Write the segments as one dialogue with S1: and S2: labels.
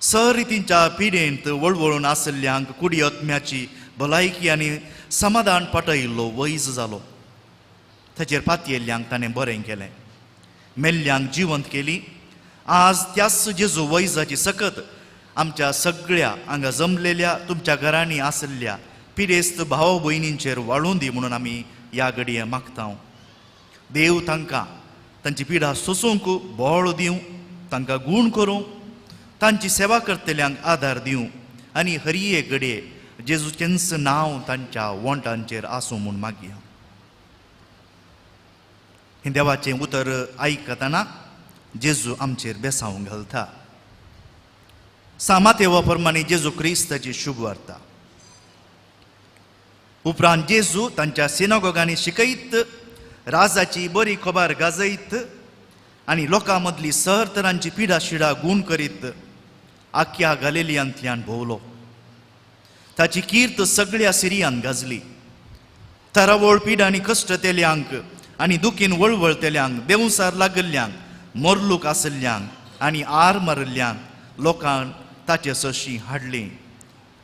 S1: सरितींच्या पिडेंत वळवळून आसल्ल्यांक कुडी आत्म्याची भलायकी आनी समाधान पटयिल्लो वैज जालो. ताचेर पातयेल्ल्यांक ताणें बरें केलें. मेल्ल्यांक जिवंत केली. आज त्याच जेजू वैजाची सकत आमच्या सगळ्या हांगा जमलेल्या तुमच्या घरांनी आसल्ल्या पिडेस्त भाव भयणींचेर वाळून दी म्हणून आमी ह्या घडये मागता. देव तांकां तांची पिडा सोसूंक बोळ दिवं, तांकां गूण करूं, तांची सेवा करतल्यांक आदार दिवं आनी हर एक घडये जेजूचेंच नांव तांच्या वोंटांचेर आसूं म्हूण मागया. हे देवाचें उतर आयकतना जेजू आमचेर बेसांव घालता. सामातेवा प्रमाणे जेजू क्रिस्ताची शुभ वार्ता. उपरांत जेजू तांच्या सिनागोगांनी शिकयत, राजाची बरी खबर गाजयत आनी लोकां मदली सर तरांची पिडा शिडा गूण करीत आख्या गलिलियांतल्यान भोवलो. ताची कीर्त सगळ्या सिरियान गाजली. तरावळ पिडा आनी कश्टतेल्यांक आनी दुखीन वळवळतेल्यांक, बेवसार लागल्ल्यांक, मोरलूक आसल्ल्यांक आनी आर मारल्ल्यांक लोकांक ताचे सशी हाडली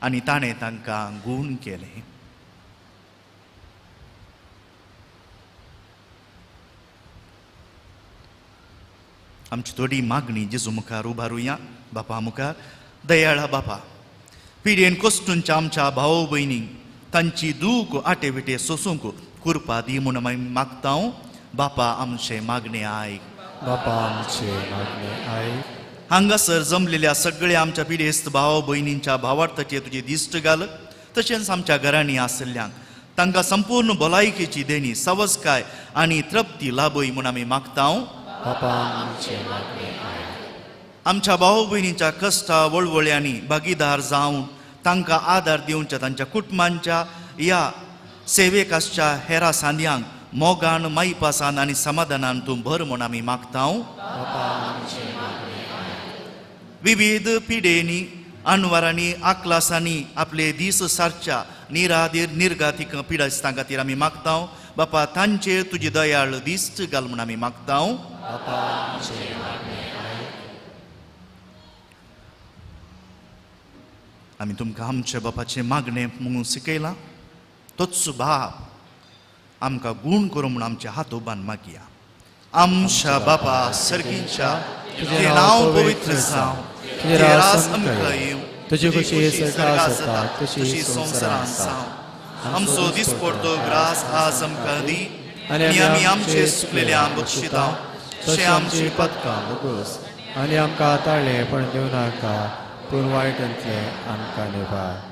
S1: आनी ताणें तांकां गूण केलें. आमची थोडी मागणी जेजू मुखार उबारुया. बापा मुखार, दयाळा बापा, पिडेन कश्टूंच्या आमच्या भाव भयणींक तांची दूख आटे विटे सोसूंक कृपा दी म्हणून आमी मागता. बापा आमचे मागणे आयक.
S2: बापा आमचे मागणे आयक.
S1: हांगासर जमलेल्या सगळ्या आमच्या पिडेस्त भाव भयणींच्या भावार्थाचेर तुजी दिश्ट घाल. तशेंच आमच्या घरांनी आसल्ल्यांक तांकां संपूर्ण भलायकेची देणी, सवस्काय आनी तृप्ती लाभय म्हूण आमी मागता.
S2: बापा आमचे मागणे आयक.
S1: आमच्या भाव भयणींच्या कश्टा वळवळ्यांनी भागीदार जावन तांकां आदार दिवच्या तांच्या कुटुंबांच्या ह्या सेवेकाच्या हेरा सांद्यांक मोगान, माईपासान आनी समाधानान तूं भर म्हूण आमी मागता. विविध पिडेनी, अनवरांनी, आक्लासांनी आपले दीस सारच्या निराधीर निर्घातीक पिडास्तां खातीर आमी मागता. बापा तांचेर तुजी दयाळ दिश्ट घाल म्हूण आमी मागता. आमी तुमकां आमच्या बापाचें मागणें म्हणून शिकयलां. तोच बाप आमकां गूण करूं म्हूण आमच्या हात उबान मागया. आमच्या बापा सर्गींच्या, तुजें नांव पवित्र जावं, तुजें राज आमकां येवं,
S2: तुजी कशी स्वर्गांत आसता
S1: तशी संवसारांत जावं. आमचो दिसपडटो ग्रास आज आमकां दी आनी आमी आमचे चुकलेल्यांक बक्षिता तशें आमची
S2: पदकां बगूस आनी आमकां ताळ्ळे पण दिवं नाका, पूण वायटांतले आमकां निवार.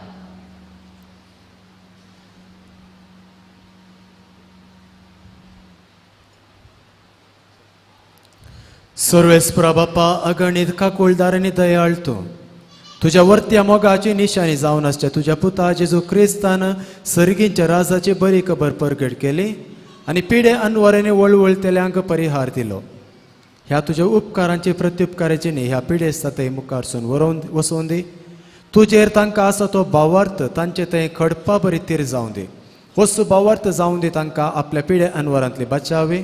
S2: सर्वेस्परा बापा, अगणित काकुळदार आनी दयाळ तूं तुज्या वर्त्या मोगाची निशाणी जावन आसच्या तुज्या पुता जेजू क्रिस्तान सर्गींच्या राजाची बरी खबर परगट केली आनी पिडे अनवरांनी वळवळतेल्यांक परिहार दिलो. ह्या तुज्या उपकारांची प्रत्युपकाराची न्ही ह्या पिडेस्ता थंय मुखारसून वसोवन दी. तुजेर तांकां आसा तो भावार्थ तांचे थंय खडपा बरी तीर जावं दी. वस्तू भावार्थ जावं दी तांकां आपल्या पिडे अनवरांतली बचावी.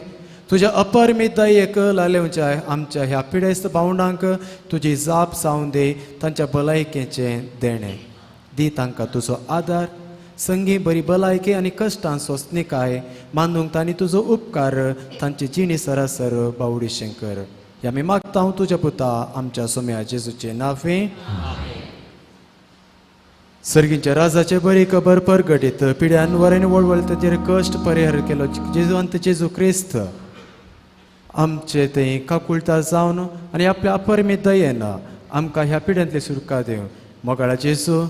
S2: तुज्या अपरमीत दयेक लालेवच्या आमच्या ह्या पिडेस्त भावंडांक तुजी जाप जावं दे. तांच्या भलायकेचें देणें दी. तांकां तुजो आदार, संगी बरी भलायकी आनी कश्टां सोंसणिकाय मानूंक तांणी तुजो उपकार तांची जिणी सरासर बावडी शंकर. ह्या आमी मागता तुज्या पुता आमच्या सोम्या जेजूचे नांवे. सर्गींच्या राजाचे बरी खबर परगटीत पिड्यान वरेन वळवळ ताचेर कश्ट परिहार केलो. जेजूवंत जेजू क्रिस्त आमचे थंय काकुळटा जावन आनी आपल्या अपरमीत दयेन आमकां ह्या पिड्यांतली सुटका दिव. मोगाळा जेजू,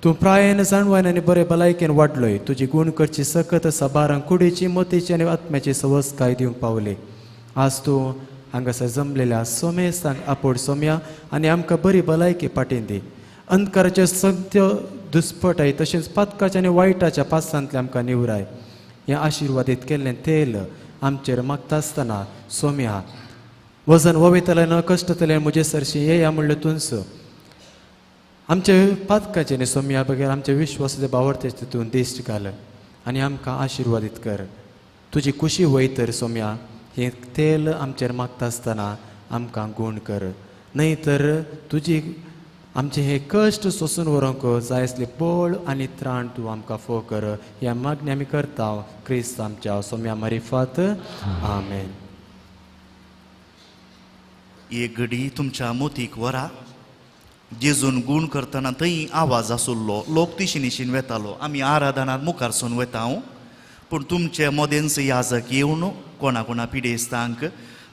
S2: तूं प्रायेन जाणवान आनी बरे भलायकेन वाडलोय. तुजी गूण करची सकत साबारांक कुडीची, मोतीची आनी आत्म्याची सवस्काय दिवंक पावली. आज तूं हांगासर जमलेल्या सोमेस्तांक आपोड सोम्या आनी आमकां बरी भलायकी पाटीन दी. अंधकाराचे सत्य दुस्पटाय तशेंच पातकाच्या आनी वायटाच्या पासांतले आमकां निवराय. हें आशिर्वादीत केल्लें तेल आमचेर मागता आसतना सोम्या वजन वयतलें न कश्टतलें म्हजे सरशी येया म्हणलें तुंच आमचे पातकाचे न्ही सोम्या बगैर आमचे विश्वासाचे भावार्थाचे तितून दिश्ट घाल आनी आमकां आशिर्वादीत कर. तुजी खुशी वयतर सोम्या हें तेल आमचेर मागता आसतना आमकां गूण कर. न्हय तर तुजी आमचे हे कश्ट सोसून व्हरूंक जाय असले बळ आनी त्राण तूं आमकां फो कर ह्या मागणी आमी करता क्रिस्त आमच्या सोम्या मारिफात आमेन.
S1: एक घडी तुमच्या मोतीक व्हरा. जेजून गुण करतना थंय आवाज आसुल्लो, लोक दिशेनिशीन वेतालो. आमी आराधनांत मुखारसून वेता पूण तुमचे मोदेंच याजक येवन कोणा पिडेस्तांक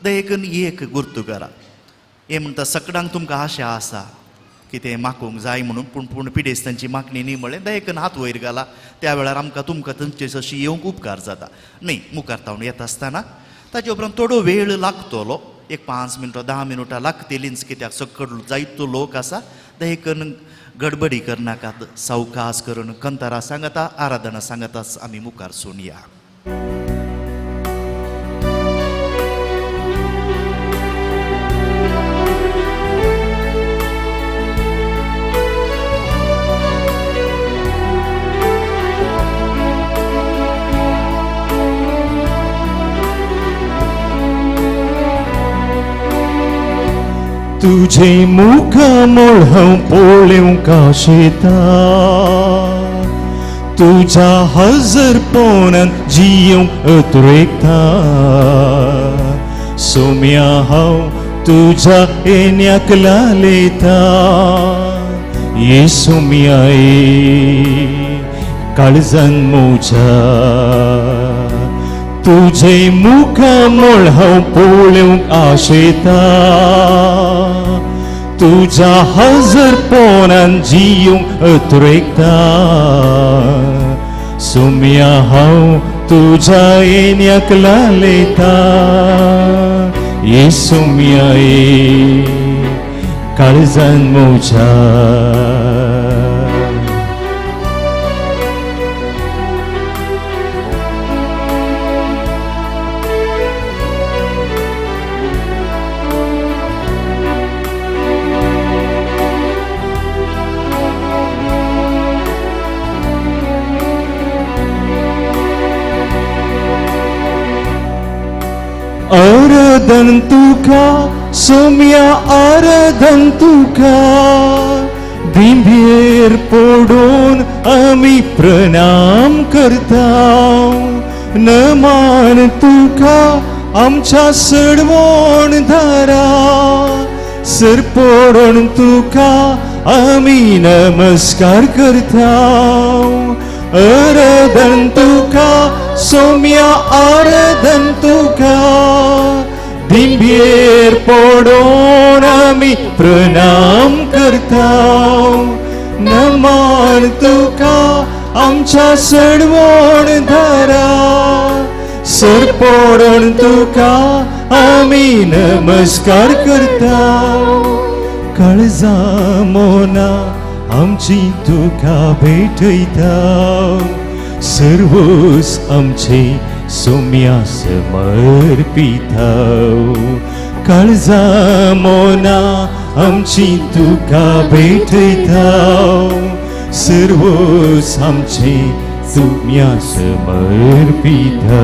S1: दयेकन एक गुर्तू करा. हे म्हणटा सगळ्यांक तुमकां आशा आसा कितें मागूंक जाय म्हणून, पूण पिडेस्तांची मागणी न्ही म्हणलें दयेकन हात वयर घाला. त्या वेळार आमकां तुमकां थंयचे अशी येवंक उपकार जाता. न्ही मुखार तावन येता आसतना ताचे उपरांत थोडो वेळ लागतलो, एक 5 मिनटां 10 मिनटां लागतलींच, कित्याक सकयल जायतो लोक आसा. दयेकन गडबडी करनाकात, सावकास करून कंतारा सांगता, आराधना सांगताच आमी मुखार सून या.
S3: तुझे मुख मोळहं पोळ्योंक आशेता, तुझ्या हजर पोनांत जियोंक अत्रेकता. सोम्या हांव तुझ्या येण्याक लालयता. ये सोम्या ये काळजान म्हज्या, तुझे मुख मोळहं पोळ्योंक आशेता. तुझ्या हजर पोनांत जियोंक अत्रेकता. सोम्या हांव तुझ्या येण्याक लालयता. ये सोम्या ये काळजान म्हज्या. आराधन तुका सोम्या आराधन तुका. दिंभेर पडून आमी प्रणाम करता. नमान तुका आमच्या सडवण धारा. सर पडून तुका आमी नमस्कार करता. आराधन तुका सोम्या आराधन तुका. दिंभेर पडून आमी प्रणाम करता. नमान तुका आमच्या सडवण धारा. सर पडून तुका आमी नमस्कार करता. काळजा मोना आमची तुका भेटयता. सर्वस आमचे सोम्या समर्पिता. काळजा मोना आमची तुका भेटयता. सर्वस आमचे सोम्या समर्पिता.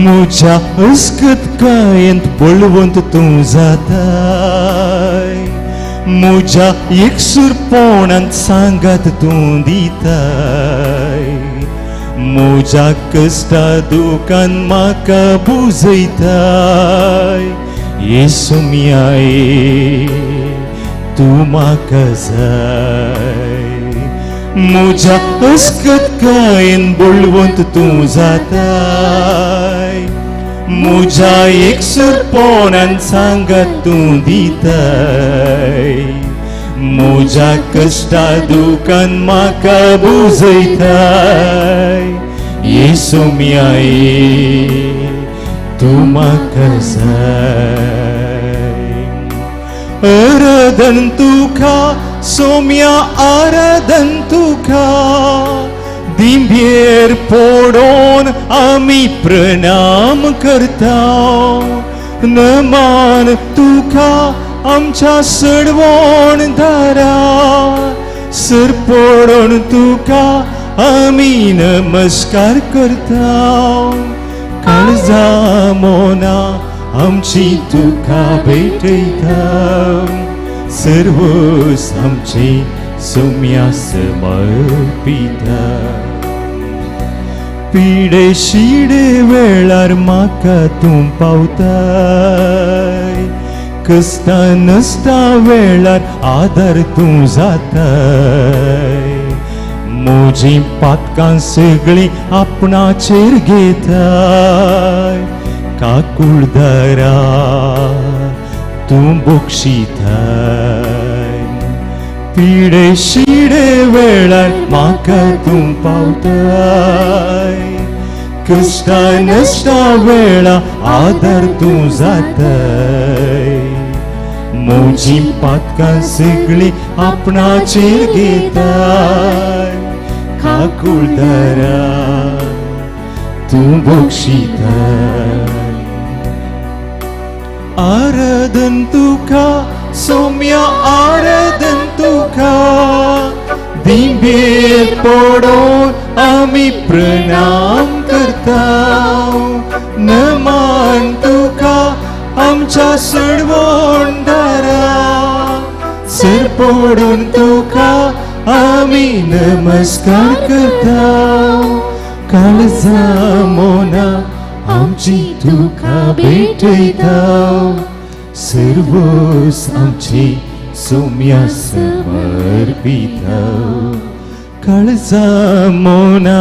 S3: म्हज्या अस्कत कायेंत बळवंत तूं जाताय. म्हज्या एकसुरपणांत सांगात तूं दिताय. म्हज्या कश्टा दुखान म्हाका बुजयताय. ये सोम्या ये तूं म्हाका जाय. म्हज्या अस्कत कायेन बळवंत तूं जाताय. म्हज्या एकसुरपणान सांगात तूं दिताय. म्हज्या कश्टा दुखान म्हाका बुजयताय. ये सोम्या ये तूं म्हाका जाय. आराधन तुका सोम्या आराधन तुका. दिंभेर पडून आमी प्रणाम करता. नमान तुका तुका आमच्या सडवण दारा सर पडून तुका आमी नमस्कार करता काळजा मोना आमची तुका भेटयता सर्वस आमचे सोम्या समर्पिता पिडे शिडे वेळार म्हाका तूं पावताय कस्ता नसता वेळार आदार तूं जाताय म्हजी पातकां सगळीं आपणाचेर घेताय काकुळदारा तूं बक्षिताय पिडे शिडे वेळार म्हाका तूं पावताय कष्टा नसता वेळा आदार तूं जाताय म्हजी पातकां सगळीं आपणाचेर घेताय काकुळदारा तूं बक्षिताय आराधन तुका सोम्या आराधन तुका दिंबेर पडून आमी प्रणाम करता नमान तुका आमच्या सडवण दारा सर पडून तुका आमी नमस्कार करता काळजा मोना आमची तुका भेटयता सर्वस आमची सोम्या समर्पिता काळजा मोना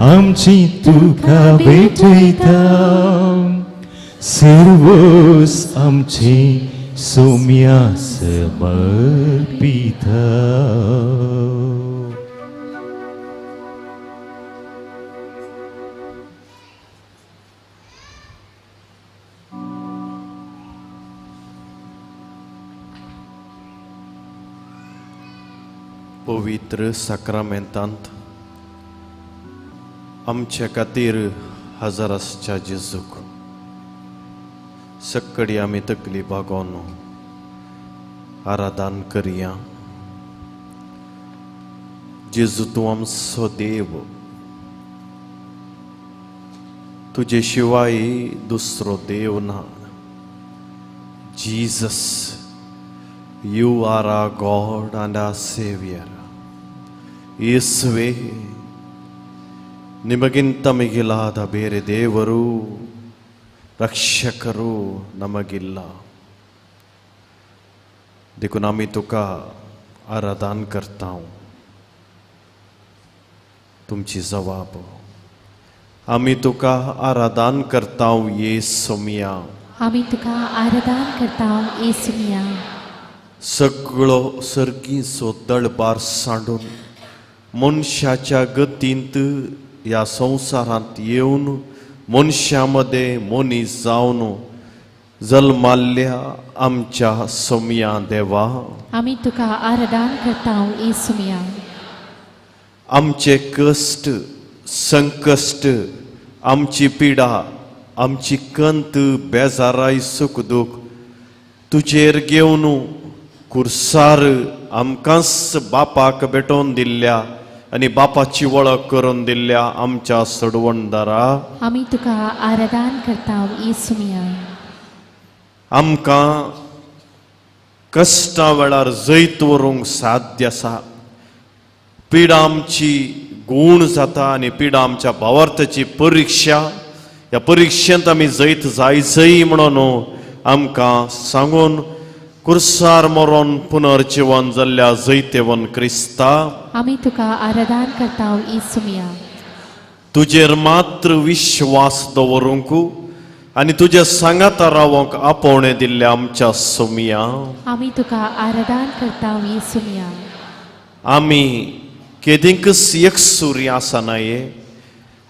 S3: आमची तुका भेटयता सर्वस आमची सोम्या समर्पिता
S4: पवित्र साक्रामेंतांत आमच्या खातीर हजाराच्या जेजूक सक्कडी आमी तकली बागोवन आराधन करया जेजू तूं आमचो देव तुजे शिवाय दुसरो देव ना Jesus You are our God and our Savior. ಯೇಸುವೆ ನಿಮಗಿಂತ ಮಿಗಿಲಾದ ಬೇರೆ ದೇವರು रक्षकरू नमगिल्ला देखून आमी तुका आराधन करता तुमची जबाब आमी तुका आराधन करता येसुमिया
S5: आमी तुका आराधन करता येसुमिया
S4: सगळो सर्गीचो दळबार सांडून मनशाच्या गतींत ह्या संवसारांत येवन मनशामध्ये मनीस जावन जल्माल्ल्या आमच्या सोम्या देवा
S5: आमी तुका आराधन करता येसुमिया
S4: आमचे कष्ट संकष्ट आमची पिडा आमची कंत बेजाराय सुख दुख तुजेर घेवन कुर्सार आमकांच बापाक भेटोवन दिल्ल्या आणि बापाची वळख करून दिल्ल्या आमच्या सडवणदारा
S5: आमी तुका आराधन करता येसुमिया
S4: आमकां कष्टा वेळार जैत व्हरूंक साध्य आसा पिडा आमची गूण जाता आनी पिडा आमच्या भावार्थाची परीक्षा ह्या परीक्षेंत आमी जैत जायचंय म्हणून आमकां सांगून कुर्सार मरोन पुनर्जीवन जाल्ल्या जैतेवन क्रिस्ता
S5: आमी तुका आराधन करता येसुमिया
S4: तुजेर मात्र विश्वास दवरूंक आनी तुज्या सांगाता रावंक आपोवणें दिल्ल्या आमच्या सोमिया
S5: आमी तुका आराधन करता येसुमिया
S4: आमी केदींकच एकसूरी आसनाये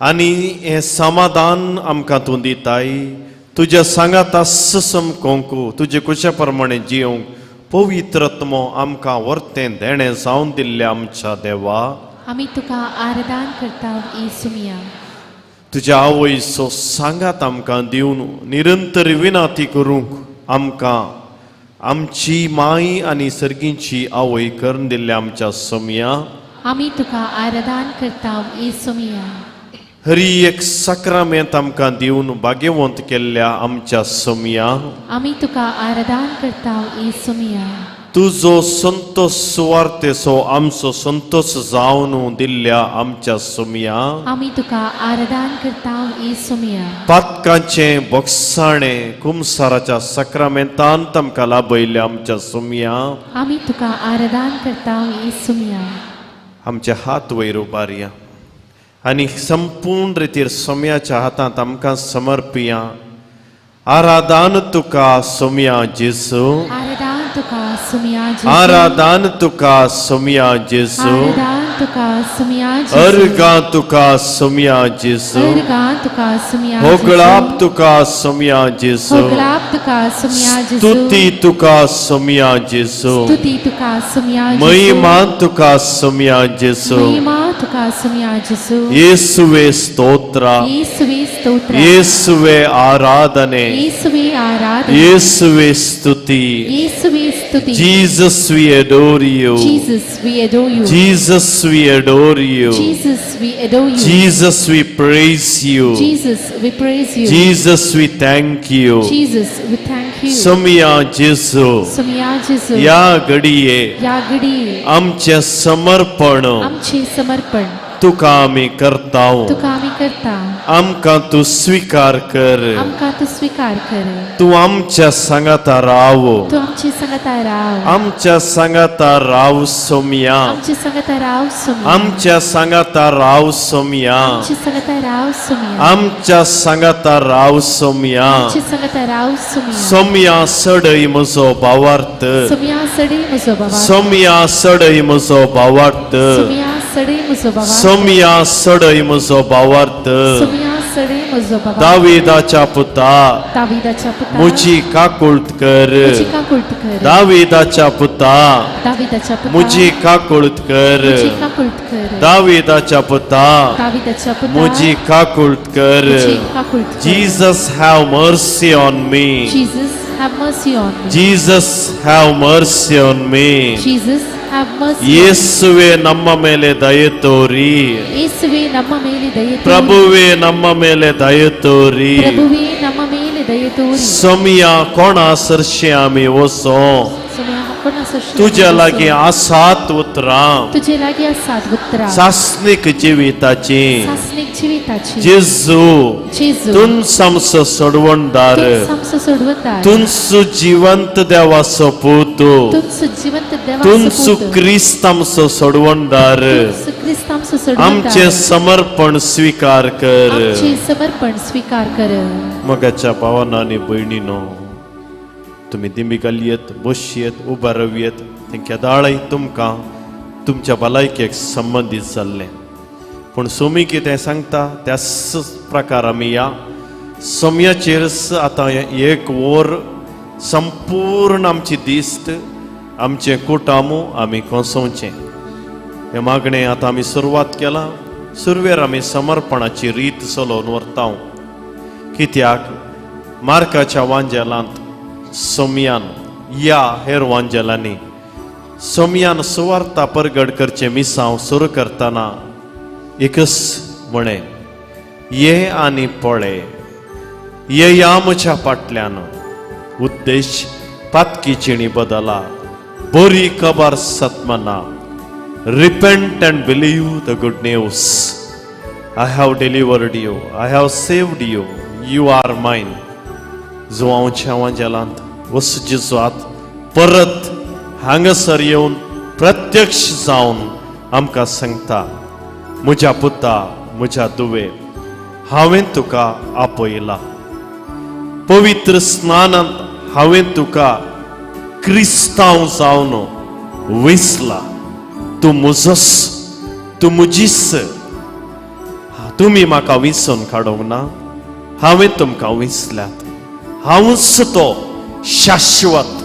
S4: आनी हें समाधान आमकां तूं दिताय तुज्या सांगाता समकोंक तुजे कुशा प्रमाणे जियोंक पवित्रत्मो आमकां वर्तें देणें जावन दिल्ल्या आमच्या देवा
S5: आमी तुका आराधन करता येसुमिया
S4: तुज्या आवयचो सांगात आमकां दिवन निरंतर विनाती करूंक आमकां आमची माई आनी सर्गीची आवय करून दिल्ल्या आमच्या सोम्या
S5: आमी तुका आराधन करता येसुमिया
S4: हरी एक सक्रामेंत आमकां दिवन भाग्यवंत केल्ल्या आमच्या सोम्या
S5: आमी तुका आराधन करता येसुमिया
S4: तुजो संतोष सुवार्तेचो आमचो संतोष जावन दिल्ल्या आमच्या सोम्या
S5: आमी तुका आराधन करता येसुमिया
S4: पातकांचें बोगसाणें कुमसाराच्या सक्रामेंतांत आमकां लाभयल्या आमच्या सोम्या
S5: आमी तुका आराधन करता येसुमिया
S4: आमचे हात वयर उबारया आनी संपूर्ण रितीर सोम्याच्या हातांत आमकां समर्पया आराधन तुका सोम्या जेसू
S5: आराधन तुका सुमिया जेसू
S4: आराधन तुका सोम्या जेसू
S5: आराधन तुका सुमिया जेसू
S4: अर्गा तुका सोम्या जेसू
S5: अर्गां तुका सुमिया
S4: होगळाप तुका सोम्या जेसू
S5: होगलाप तुका सुमिया जेसू
S4: स्तुती तुका सोम्या जेसू
S5: स्तुती तुका सुमिया जेसू
S4: महिमा तुका सोम्या जेसू
S5: महिमा तुका सुमिया जेसू
S4: ಯೇಸುವೆ ಸ್ತೋತ್ರ
S5: येसुवे स्तोत्र
S4: ಯೇಸುವೆ ಆರಾಧನೆ
S5: येसुवे आराधना
S4: ಯೇಸುವೆ ಸ್ತುತಿ
S5: येसुवे स्तुति
S4: Jesus we adore you
S5: Jesus we adore you
S4: Jesus we adore you
S5: Jesus we adore you
S4: Jesus we praise you
S5: Jesus we praise you
S4: Jesus we thank you
S5: Jesus we thank you
S4: Saumya जेसू
S5: सुमिया जेसू
S4: या घडये
S5: या घडी
S4: आमचे समर्पण
S5: आमचे समर्पण
S4: तुका आमी करताव
S5: तुका आमी करता
S4: आमकां तू स्वीकार कर
S5: आमकां तू स्वीकार कर
S4: तू आमच्या सांगाता राव
S5: तू आमची संगता राव
S4: आमच्या सांगाता राव सोम्या
S5: आमची संगता राव सुमिया
S4: आमच्या सांगाता राव सोम्या
S5: आमची संगता राव सुमिया
S4: आमच्या सांगाता राव सोम्या
S5: आमची संगता राव सुमिया
S4: सोम्या सडय म्हजो भावार्थ
S5: सुमिया सडी म्हजो बाबा
S4: सोम्या सडय म्हजो भावार्थ
S5: सुमिया सडी म्हजो बाबा
S4: सोम्या सडय म्हजो भावार्थ
S5: सुमिया सडी म्हजो बाबा
S4: दाविदाच्या पुता
S5: दाविदाच्या पुता
S4: मुजी काकुळत कर
S5: मुजी काकुळत कर
S4: दाविदाच्या पुता
S5: दाविदाच्या पुता
S4: मुजी काकुळत कर
S5: मुजी काकुळत कर
S4: दाविदाच्या पुता
S5: दाविदाच्या पुता
S4: मुजी काकुळत कर
S5: मुजी काकुळत कर
S4: Jesus have mercy on me
S5: Jesus have mercy on me
S4: Jesus have mercy on me
S5: Jesus have mercy
S4: ಯೇಸುವೆ ನಮ್ಮ ಮೇಲೆ ದಯೆ ತೋರಿ
S5: ಯೇಸುವೆ ನಮ್ಮ ಮೇಲೆ ದಯೆ ತೋರಿ
S4: ಪ್ರಭುವೆ ನಮ್ಮ ಮೇಲೆ ದಯೆ ತೋರಿ
S5: ಪ್ರಭುವೇ ನಮ್ಮ ಮೇಲೆ ದಯೆ ತೋರಿ
S4: सोम्या कोणा सरशे आमी वसो
S5: सुमिया कोणा सरशी
S4: तुझ्या लागी आसात उतरां
S5: तुझे लागी आसात उतरा
S4: सासनीक जिविताची
S5: सासनिक जिविताची
S4: जेजू
S5: जेजू
S4: तुन समसो सोडवणदार
S5: तू सामसो सोडवतार
S4: तुनसु जिवंत देवाचो पूत
S5: तुमचं जिवंत
S4: तुनसु
S5: देवाचं
S4: क्रिस्त आमचो सोडवणदार
S5: ख्रिस्त आमचं
S4: आमचे
S5: सोडवतार
S4: समर्पण स्वीकार कर
S5: आमचे समर्पण स्वीकार कर
S4: मगाच्या भावांनो आनी भयणीनो तुम्ही दिंबिकाल येत बसयेत उबा रवयेत तेंच्या दाळय तुमकां तुमच्या भलायकेक संबंदीत जाल्ले पूण सोमी कितें सांगता त्याच प्रकार आमी या सोम्याचेर आतां एक वर संपूर्ण आमची दिस्त आमचें कुटामू आमी कोसोवचें हे मागणें आतां आमी सुरवात केला सुरवेर आमी समर्पणाची रीत चलोवन व्हरता कित्याक मार्काच्या वांजेलांत सोम्यान या हेर वांजेलांनी सोम्यान सुवार्ता परगट करचे मिसांव सुरू करतना एकच म्हणे ये आनी पळे ये या म्हज्या फाटल्यान उद्देश पातकीचिणी बदला बरी खबर सत्मना repent and believe the good news I have delivered you I have saved you you are mine जो हांवच्या वांजेलांत वसुजिजवात परत हांगासर येवन प्रत्यक्ष जावन आमकां सांगता म्हज्या पुता म्हज्या दुवे हांवें तुका आपयला पवित्र स्नानांत हांवें तुका क्रिस्तांव जावन विसला तूं म्हजोस तूं म्हजीस तुमी म्हाका विसोन काडूंक ना हांवें तुमकां विसल्यात हांवूच तो शाश्वत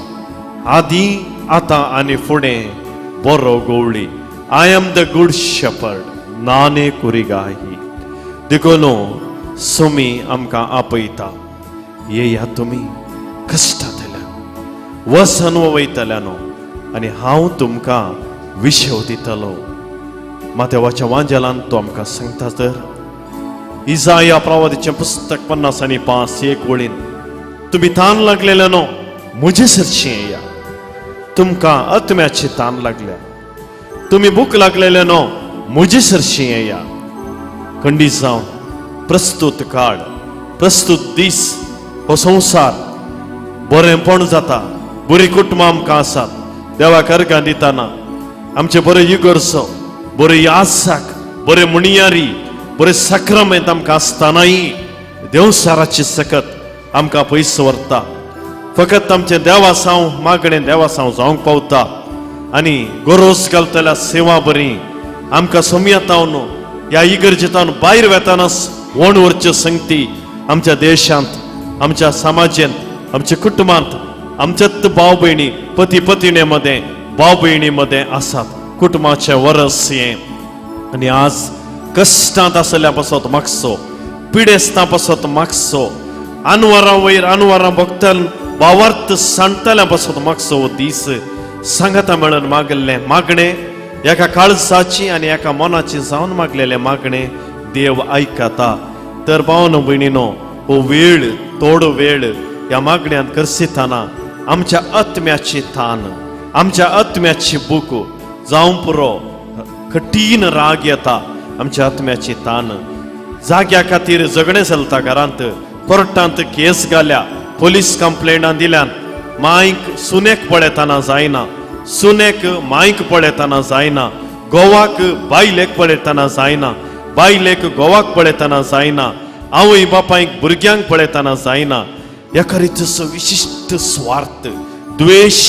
S4: आदी आतां आनी फुडें बरो गवळी I am the good shepherd नाने कुरिगाही देखून सोमी आमकां आपयता येया तुमी कश्टांतल्यान वसनव वयतल्यानो आनी हांव तुमकां विशव दितलो. माथेवाच्या वांजेलान तो आमकां सांगता तर इजाया प्रवादीचें पुस्तक 50:5 वळीन तुम्ही तान लागलेले न्हू म्हजे सरशी येया. तुमकां आत्म्याची तान लागल्या, तुम्ही भूक लागलेले न्हू म्हजे सरशी येया. खंडी जावन प्रस्तुत काळ, प्रस्तुत दीस, हो संवसार बरेंपण जाता, बरी कुटुंबां आमकां आसात. देवाक अर्घां दितना आमचे बरे युगर्सो, बरे यासाक, बरे मुणयारी, बरे सक्रामेंत आमकां आसतानाय देवसाराची सकत आमकां पयस व्हरता. फकत आमचे देवा साव मागणें देवा साव जावंक पावता. आनी गरोस घालतल्या सेवा बरी आमकां समयतावन ह्या इगर्जेतावन भायर वेतानाच वण व्हरच्यो संगती आमच्या देशांत, आमच्या समाजांत, आमच्या कुटुंबांत, आमच्यात भाव भयणी, पती पत्नी मध्ये, भाव भयणी मध्ये आसात. कुटुंबाचे वरस हें. आनी आज कश्टांत आसल्या पासत मागसो, पिडेस्तां पासत मागसो, अनवरां वयर अनवरां भोगतल भावार्थ सांडतल्या पासत मागसो हो दीस सांगता मेळून मागल्लें मागणें एका काळजाची आनी एका मनाची जावन मागलेलें मागणें देव आयकता. तर भावन भयणीनो, हो वेळ थोडो वेळ ह्या मागण्यांत करसिताना आमच्या आत्म्याची तान, आमच्या आत्म्याची भूक जावं पुरो कठीण राग येता. आमच्या आत्म्याची तान जाग्या खातीर झगडें चलता घरांत, कोर्टांत केस घाल्या, पुलीस कंप्लेंटां दिल्यान, मायक सुनेक पळयतना जायना, सुनेक मायक पळयतना जायना, गोवाक बायलेक पळयतना जायना, बायलेक गोवाक पळयतना जायना, आवय बापायक भुरग्यांक पळयतना जायना. एका रितीचो विशिश्ट स्वार्थ, द्वेष,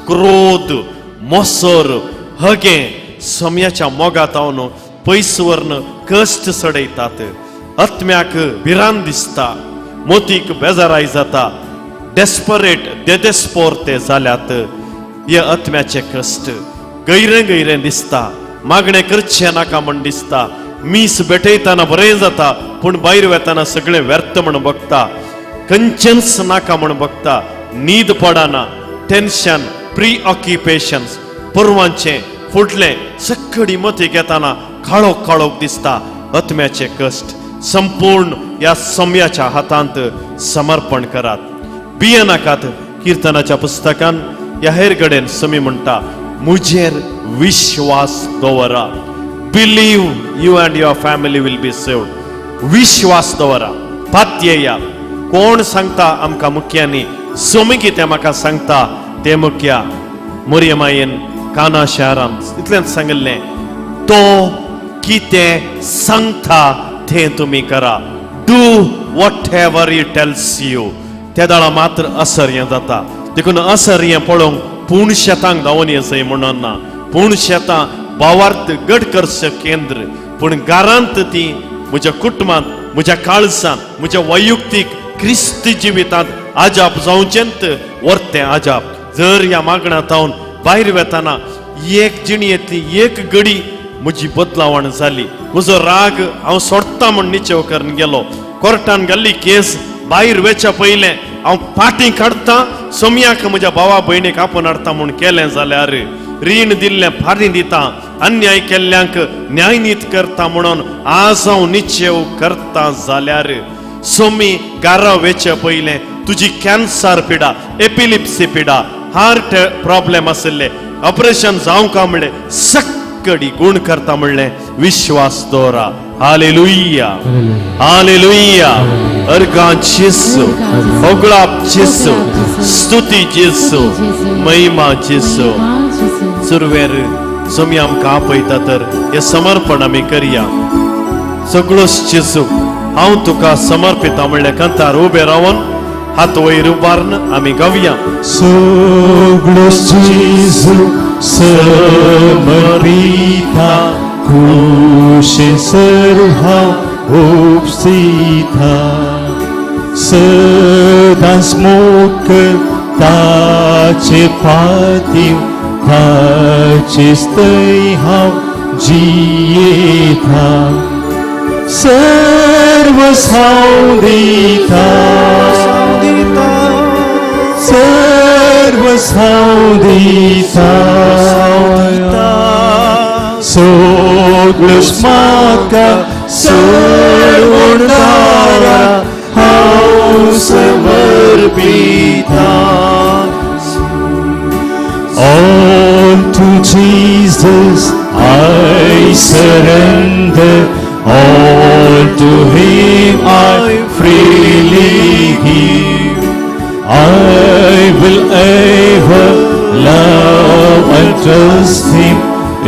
S4: क्रोध, मोसर, हगे समयाच्या मोगात हांव पयस व्हरून कश्ट सडयतात. आत्म्याक भिरांत दिसता, मोतीक बेजाराय जाता, डेस्परेट देदेस्पोर ते जाल्यात. हे आत्म्याचे कश्ट गैरें गैरें दिसता, मागणें करचें नाका म्हण दिसता. मीस भेटयतना बरें जाता पूण भायर वेतना सगळें व्यर्थ म्हण बगता. कन्शन्स नाका म्हण बगता, न्हीद पडना, टेन्शन, प्री ऑक्युपेशन्स, पुरवांचें फुडलें सगळी मती घेताना काळोख काळोख दिसता. आत्म्याचे कश्ट संपूर्ण ह्या सम्याच्या हातांत समर्पण करात. भिये नाकात. किर्तनाच्या पुस्तकान ह्या हेर कडेन समी म्हणटा, मुजेर विश्वास दवरा. Believe you and your family will be saved. विश्वास दवरा, पातयेया. कोण सांगता आमकां मुख्यांनी, सोमी कितें म्हाका सांगता ते मुख्या. मोरयमायेन काना शारांत इतलेंच सांगलें, तो कितें सांगता तें तुमी करा. Do what ever he tells you. त्या दाळा मात्र असर हें जाता. देखून असर हें पळोवंक पूण शेतांक धांवून येसय म्हणून ना. पूण शेतां भावार्थ गट करचें केंद्र, पूण घरांत ती म्हज्या कुटुंबांत, म्हज्या काळजांत, म्हज्या वैयक्तीक क्रिस्त जिवितांत आजाप जावचेंत वर्तें आजाप. जर ह्या मागणांत हांव भायर वेताना एक जिणयेंतली एक घडी म्हजी बदलावण जाली, म्हजो राग हांव सोडटा म्हण निचेव करून गेलो, कोर्टान गेल्ली केस भायर वेच्या पयलें हांव फाटीं काडटां, सोमयाक म्हज्या भावा भयणीक आपोवन हाडटा म्हूण केलें जाल्यार रीण दिल्लें फारीं दितां, अन्याय केल्ल्यांक न्यायनीत करता म्हणून आज हांव निचेव करता जाल्यार सोमी गारा वेचे पयलें तुजी कॅन्सर पिडा, एपिलिप्सी पिडा, हार्ट प्रॉब्लेम आसले, ऑपरेशन जावंक म्हणलें सक्कडी गुण करता म्हणलें विश्वास दवरा. Hallelujah, hallelujah. अर्गां जेसू, होगळाप जेसू, स्तुती जेसू, महिमा जेसू. सुरवेर सोमी आमकां आपयता तर हे समर्पण आमी करया. सगळोच जेसू हांव तुका समर्पिता म्हणलें कंतार उबे रावन हात वयर उबारून आमी गावया.
S3: Soglos Jesu समर्पिता, कुशें सर्हांव उपसिता. सदांच मोग ताचे पातीव, ताचे स्तय हांव जियेता. सर्व हांव दिता, सर्व पिता सोगलुस म्हाका सोडवणारा हांव समर्पिता. All to Jesus I surrender, all to Him I freely give. I will ever love and trust Him,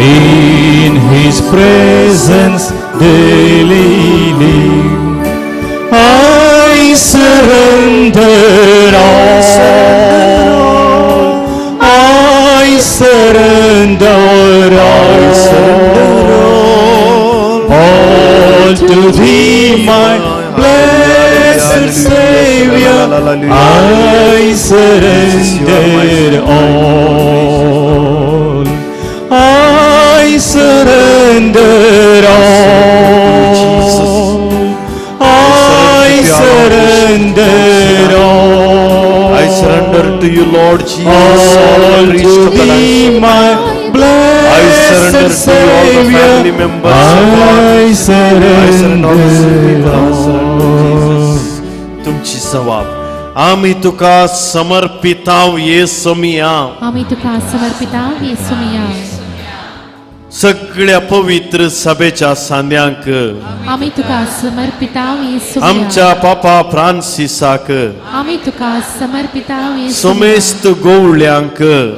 S3: in His presence daily live. I surrender all. I surrender all to Thee, my blessed Savior. I surrender all. I surrender all. I surrender all.
S4: I surrender to you, Lord Jesus.
S3: All to Thee, my
S4: I surrender
S3: blessed
S4: to you, all the family
S3: Savior.
S4: members.
S3: I surrender all.
S4: तुमची जबाब आम्ही तुका समर्पिताव येसुमिया.
S5: आम्ही तुका समर्पिता येसुमिया.
S4: सगळ्या पवित्र सभेच्या सांद्यांक
S5: आम्ही तुका समर्पिता येसुमिया.
S4: आमच्या पापा फ्रान्सिसाक
S5: आम्ही तुका समर्पिता येसुमिया.
S4: समेस्त गोवळ्यांक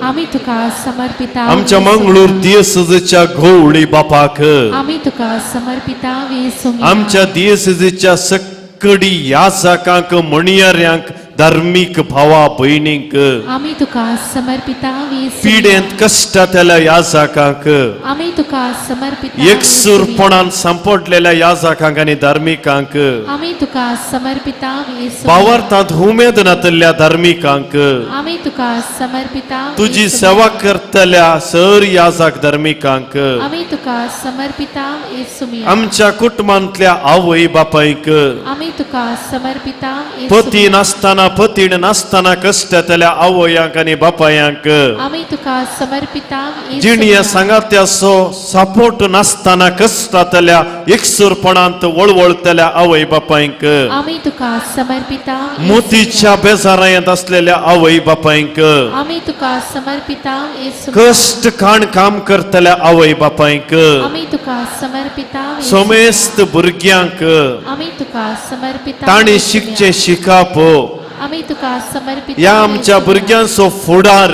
S5: आम्ही तुका समर्पिता
S4: आमच्या
S5: येसुमिया.
S4: मंगळूर दियसजच्या घोवळी बापाक
S5: आम्ही तुका समर्पिता येसुमिया.
S4: आमच्या दियसजच्या सकडी याजकांक मणियाऱ्यांक धार्मिक भावा भयणींक
S5: आम्ही तुका समर्पिता येसुमिया.
S4: पिडेंत कष्टातल्या याजकांक
S5: आम्ही तुका समर्पिता
S4: एकसूरपणान संपडलेल्या याजकांक आनी धार्मिकांक
S5: आम्ही तुका समर्पिता येसुमिया.
S4: भावार्थांत उमेद नातल्या धार्मिकांक
S5: आम्ही तुका समर्पिता
S4: तुजी
S5: येसुमिया.
S4: सेवा करतल्या सर याजक धार्मिकांक
S5: आम्ही तुका समर्पिता येसुमिया.
S4: आमच्या कुटुंबांतल्या आवय बापायक
S5: आम्ही तुका समर्पिता येसुमिया.
S4: पती नासतना पतीन नासतना कष्टातल्या आवयांक आनी बापायांक
S5: आम्ही तुका समर्पिता
S4: जिणी
S5: येसुमिया.
S4: सांगात्या सपोर्ट नासतना कष्टातल्या एकसूरपणांत वळवळतल्या आवय बापायक
S5: आम्ही तुका समर्पिता
S4: मोतीच्या बेजारायांत असलेल्या आवय बापायक
S5: आम्ही तुका समर्पिता येसुमिया.
S4: कष्ट खाण काम करतल्या आवय बापायक
S5: आम्ही तुका समर्पिता येसुमिया.
S4: समेस्त भुरग्यांक
S5: आम्ही तुका समर्पिता
S4: ताणी
S5: येसुमिया.
S4: शिकचे शिकाप
S5: आम्ही तुका समर्पिता
S4: या आमच्या
S5: येसुमिया.
S4: भुरग्यांचो फुडार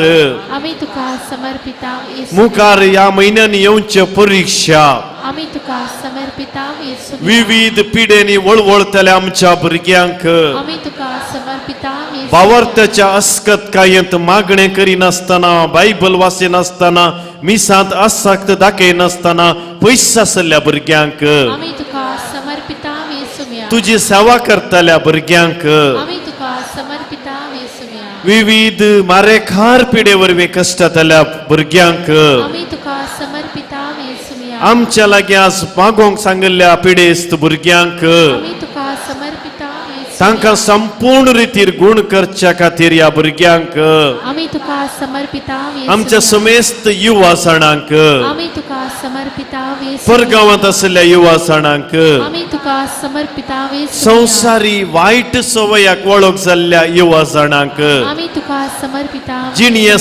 S5: आम्ही तुका समर्पिता येसुमिया.
S4: मुखार या म्हयन्यान येवचे परीक्षा
S5: आम्ही तुका समर्पिता येसुमिया.
S4: विविध पिढेनी वळवळतल्या आमच्या भुरग्यांक
S5: आम्ही तुका समर्पिता येसुमिया.
S4: भावार्थाच्या अस्कतकायेंत मागणे करिनासतना बायबल वाचिनासतना मिसांत आसक्त दाखयनासतना पयस आसल्या भुरग्यांक
S5: आम्ही तुका समर्पिता येसुमिया.
S4: तुजी सेवा करतल्या भुरग्यांक
S5: आम्ही तुका समर्पिता येसुमिया.
S4: विविध मारेखार पिढे वरवीं कश्टातल्या भुरग्यांक
S5: आम्ही तुका समर्पिता येसुमिया.
S4: आमच्या लागीं आज मागोंक सांगिल्ल्या पिडेस्त भुरग्यांक
S5: आम्ही तुका समर्पिता येसुमिया.
S4: तांकां संपूर्ण रितीर गुण करच्या खातीर या भुरग्यांक
S5: आम्ही तुका समर्पिता येसुमिया.
S4: आमच्या समेस्त युवा सणांक
S5: आम्ही तुका समर्पिता येसुमिया.
S4: परगांवांत आसलेल्या युवा सणांक
S5: आम्ही तुका समर्पिता येसुमिया.
S4: संवसारी वायट सवयाक वळख जाल्ल्या युवा सणांक
S5: आम्ही तुका समर्पिता
S4: जिणीये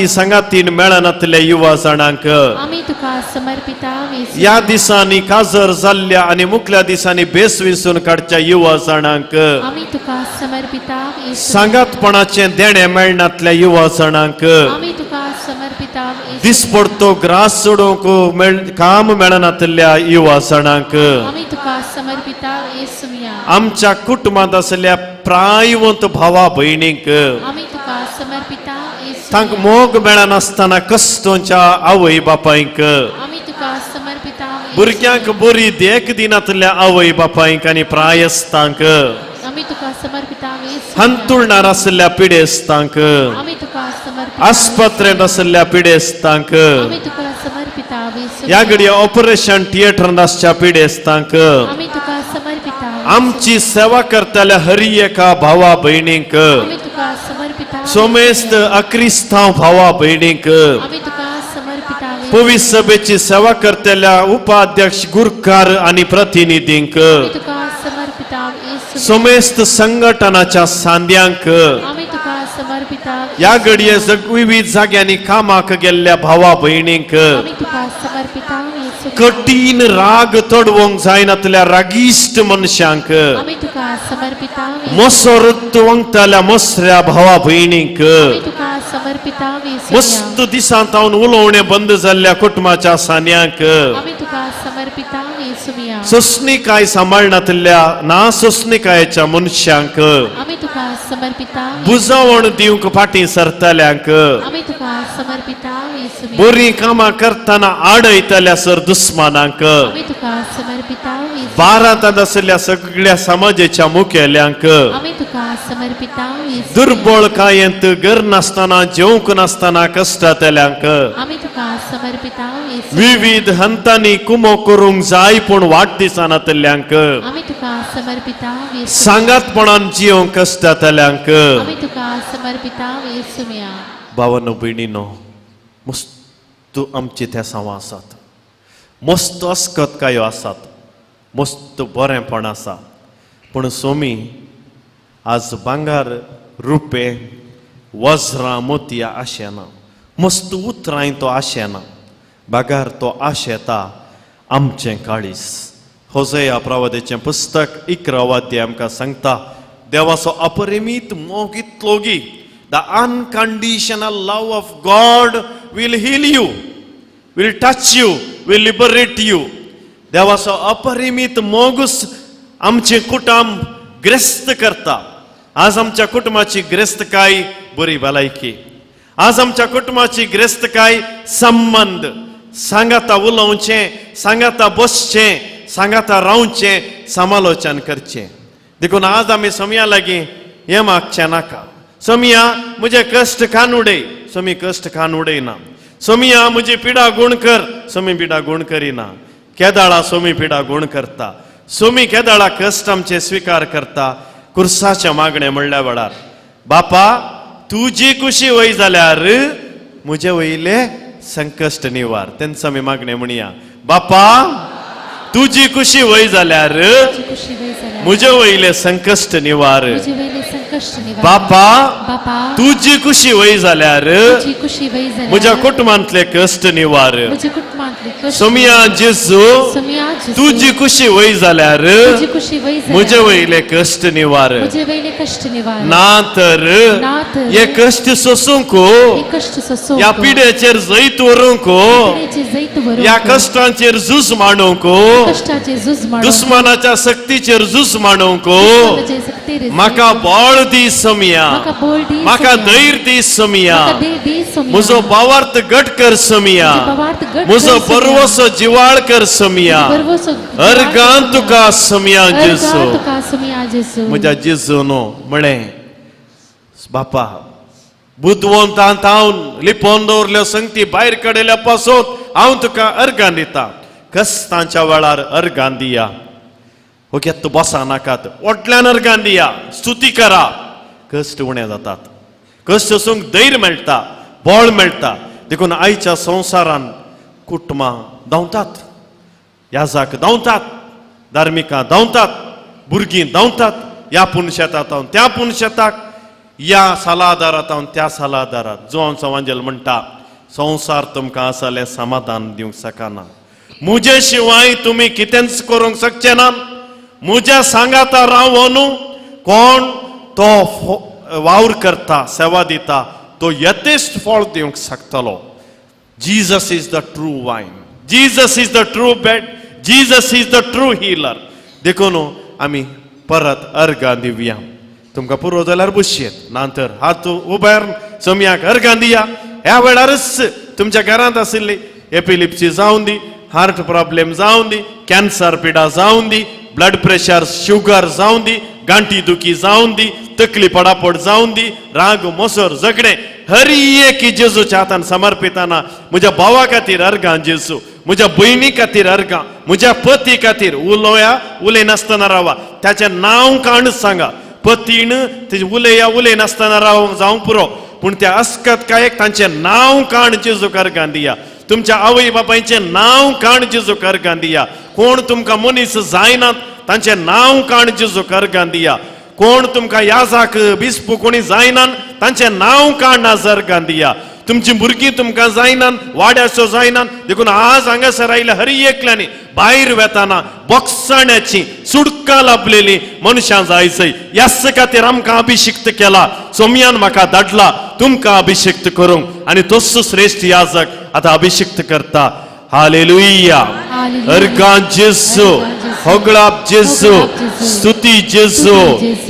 S4: सांगातीन मेळनातल्या युवा सणांक
S5: आम्ही तुका समर्पिता येसुमिया.
S4: या दिसांनी काजर जाल्ल्या आणि मुखल्या दिसांनी बेस विसून काडच्या युवा सणांक
S5: आम्ही तुका समर्पिता येसुमिया.
S4: सांगातपणाचे देणे मेळनातल्या युवा सणांक
S5: आम्ही तुका समर्पिता येसुमिया.
S4: दिसपडतो ग्रास सोडूंक काम मेळनातल्या युवा सणांक
S5: आम्ही तुका समर्पिता येसुमिया.
S4: आमच्या कुटुंबात असलेल्या प्रायवंत भावा भयणींक
S5: आम्ही तुका समर्पिता
S4: तांक
S5: येसुमिया.
S4: मोग मेळनासतना कश्टांच्या आवय बापायक
S5: आम्ही तुका समर्पिता येसुमिया.
S4: भुरग्यांक बरी देख दिनातल्या आवय बापायक आनी प्रायस्तांक
S5: आम्ही तुका समर्पिता येसुमिया.
S4: हंतुळणार असलेल्या पिडेस्तांक
S5: आम्ही तुका समर्पिता
S4: आस्पत्रेंत असलेल्या पिडेस्तांक
S5: आम्ही तुका समर्पिता येसुमिया.
S4: या घडये ऑपरेशन थिएटर आसच्या पिडेस्तांक
S5: आम्ही तुका समर्पिता
S4: आमची सेवा करतल्या हर एका भावा भयणींक
S5: आम्ही तुका समर्पिता समर्पिता
S4: सोमेस्त अक्रिस्तांव भावा भयणीक
S5: आम्ही तुका समर्पितावे
S4: पवित्र सभेची सेवा करतल्या उपाध्यक्ष गुरकार आणि प्रतिनिधींक
S5: आम्ही तुका समर्पिताव येसुमिया
S4: सोमेस्त संघटनाच्या सांद्यांक
S5: आम्ही तुका समर्पिताव
S4: या घडये विविध जाग्यांनी कामाक गेल्ल्या भावा भयणींक
S5: आम्ही तुका समर्पिताव येसुमिया
S4: कठीण राग तडवंक जायनातल्या रागिश्ट मनशांक
S5: आम्ही तुका समर्पिताव येसुमिया
S4: मसोरत वंगताल्या मसऱ्या भावा भयणींक
S5: आम्ही तुका समर्पिताव येसुमिया
S4: मस्त दिसांत हांव उलोवणे बंद जाल्ल्या कुटुंबाच्या सान्यांक
S5: आम्ही तुका समर्पिताव येसुमिया
S4: सोसणीकाय सांबाळनातल्या ना सोसणीकायच्या मनशांक
S5: आम्ही तुका समर्पिताव
S4: बुजावण दिवंक फाटीं सरतल्यांक
S5: आम्ही तुका समर्पिताव येसुमिया
S4: बरी कामां करतना आडयतल्या सर दुस्मानांक
S5: आम्ही तुका समर्पिताव येसुमिया
S4: भारतांत आसल्या सगळ्या समाजाच्या मुखेल्यांक
S5: आम्ही तुका समर्पिताव येसुमिया
S4: दुर्बळ कायेंत घर नासतना जेवंक नासतना कश्टातल्यांक
S5: आम्ही तुका समर्पिताव येसुमिया
S4: विविध हंतांनी कुमो करूंक जाय पूण वाडदिसांतल्यांक
S5: आम्ही तुका समर्पिताव येसुमिया
S4: सांगातपणान जिवंक कश्टातल्यांक
S5: आम्ही तुका समर्पिताव येसुमिया
S4: भावांनो भयणींनो मस्त आमचे त्या सांवा आसात मस्त अस्कतकायो आसात मस्त बरेंपण आसा पूण सोमी आज भांगार रुपे वज्रां मोतयां आशेना मस्त उतरांय तो आशेना भागार तो आशेता आमचें काळीस होसेया प्रवादेचें पुस्तक 11 अध्याय आमकां सांगता देवाचो अपरिमीत मोग इतलो गी the unconditional love of God will heal you will touch you will liberate you देवाचो अपरिमीत मोगूच आमचे कुटुंब ग्रस्त करता आज आमच्या कुटुंबाची ग्रस्तकाय बरी भलायकी आज आमच्या कुटुंबाची ग्रस्तकाय संबंध सांगाता उलोवचें सांगाता बसचें सांगाता रावचें समालोचन करचें देखून आज आमी सोमया लागीं हें मागचें नाका सोमया म्हजे कश्ट कान उडय सोमी कश्ट कान उडयना सोमया म्हजी पिडा गुण कर सोमी पिडा गुण करिना केदाळा सोमी पिडा गुण करता सोमी केदाळा कश्ट आमचे स्विकार करता कुर्साचे मागणें म्हणल्या वेळार बापा तुजी खुशी वय जाल्यार म्हजे वयले संकश्ट निवार तेंच आमी मागणें म्हणया बापा तुजी खुशी वय जाल्यार
S5: खुशी वय जाल्यार
S4: म्हजे वयले संकश्ट निवार
S5: तुझे वयले संकश्ट निवार
S4: बापा
S5: बापा
S4: तुजी खुशी वय जाल्यार
S5: तुझी खुशी वय जाल्यार
S4: म्हज्या कुटुंबांतले कश्ट निवार
S5: म्हज्या कुटुंबांतले कश्ट
S4: सोमया जेजू
S5: सोमया जेजू
S4: तुजी खुशी वय जाल्यार
S5: तुझी खुशी वय जाल्यार
S4: म्हजे वयले कश्ट निवार
S5: म्हजे वयले कश्ट निवार
S4: ना तर
S5: ना तर
S4: हे कश्ट सोसूंक
S5: हे कश्ट सोसो
S4: या पिड्याचेर जैत व्हरूंक
S5: पिढेचे जैत वरून
S4: या कश्टांचेर झूज मांडूंक
S5: कष्टाचे झुज माडून
S4: दुस्मानाच्या सक्तीचेर झूज मांडूंक
S5: दुश्मनाचे सक्तीर
S4: म्हाका बळ दी सोमया
S5: म्हाका बोल दी
S4: म्हाका
S5: सोमया.
S4: धैर्य दी सोमया
S5: म्हाका दे सोमया.
S4: म्हजो भावार्थ घट कर सोमया
S5: म्हजे भावार्थ घट कर
S4: म्हजो
S5: सोमया.
S4: बरवसो जिवाळ कर सोमया
S5: बरवसो
S4: अर्गान तुका सोमया
S5: अर्गां
S4: जेजू
S5: तुका सोमया जेजू
S4: म्हज्या जेजू न्हू म्हळें बापा बुदवंतांत हांव लिपोवन दवरल्यो संगती भायर काडल्या पासून हांव तुका अर्गां दिता कस्तांच्या वेळार अर्गां दिया ओके तूं बसा नाकात ओटल्यान अर्गां दिया स्तुती करा कश्ट उणे जातात कश्ट असूंक धैर्य मेळटा बळ मेळटा देखून आयच्या संवसारान कुटुंबां धांवतात याजाक धांवतात धार्मिकां धांवतात भुरगीं धांवतात ह्या पुणशेतात त्या पुणशेताक या सालादारात त्या सालादारात जो आमचो वांजेल म्हणटा संवसार तुमकां आसले समाधान दिवंक शकना म्हजे शिवाय तुमी कितेंच करूंक शकचे ना म्हज्या सांगाता राव न्हू कोण तो वावर करता सेवा दिता तो यथेश्ट फळ दिवंक शकतलो Jesus is the true vine Jesus is the true bread Jesus is the true healer देखून आमी परत अर्गां दिवया तुमकां पुरो जाल्यार बसयेत नांतर हात उबार सोमयाक अर्गां दिया ह्या वेळारच तुमच्या घरांत आशिल्ली एपिलिप्सी जावन दी हार्ट प्रॉब्लेम जावन दी कॅन्सर पिडा जावन दी ब्लड प्रेशर शुगर जावन दी गांठी दुखी जावन दी तकली पडापड जावन दी राग मोसोर झगडे हर एक जेजूच्या हातान समर्पिताना म्हज्या भावा खातीर अर्गां जेजू म्हज्या भयणी खातीर अर्गां म्हज्या पती खातीर उलोया उलय नासतना रावा त्याचें नांव काण सांगा पतीन तेजे उलय नासतना जावंक पुरो पूण त्या अस्कत कायक तांचे नांव काण जेजू करगान दिया तुमच्या आवय बापायचे नांव काण जेजू करगान दिया कोण तुमकां मनीस जायनात तांचे नांव काण जेजू करगान दिया कोण तुमकां याजाक बिस्पू कोणी जायनान तांचे नांव काण नाजरगान दिया तुमची भुरगीं तुमकां जायनान वाड्याचो जायनान देखून आज हांगासर आयल्या हर एकल्यानी भायर वेताना बोक्साण्याची सुडकां लाभलेली मनशां जायसय ह्याच खातीर आमकां अभिशिक्त केला सोमयान म्हाका धाडला तुमकां अभिशिक्त करूंक आनी तोच श्रेष्ठ याजक आतां अभिशिक्त करता हालेलुया अर्गां जेजू होगळाप जेजू स्तुती जेजू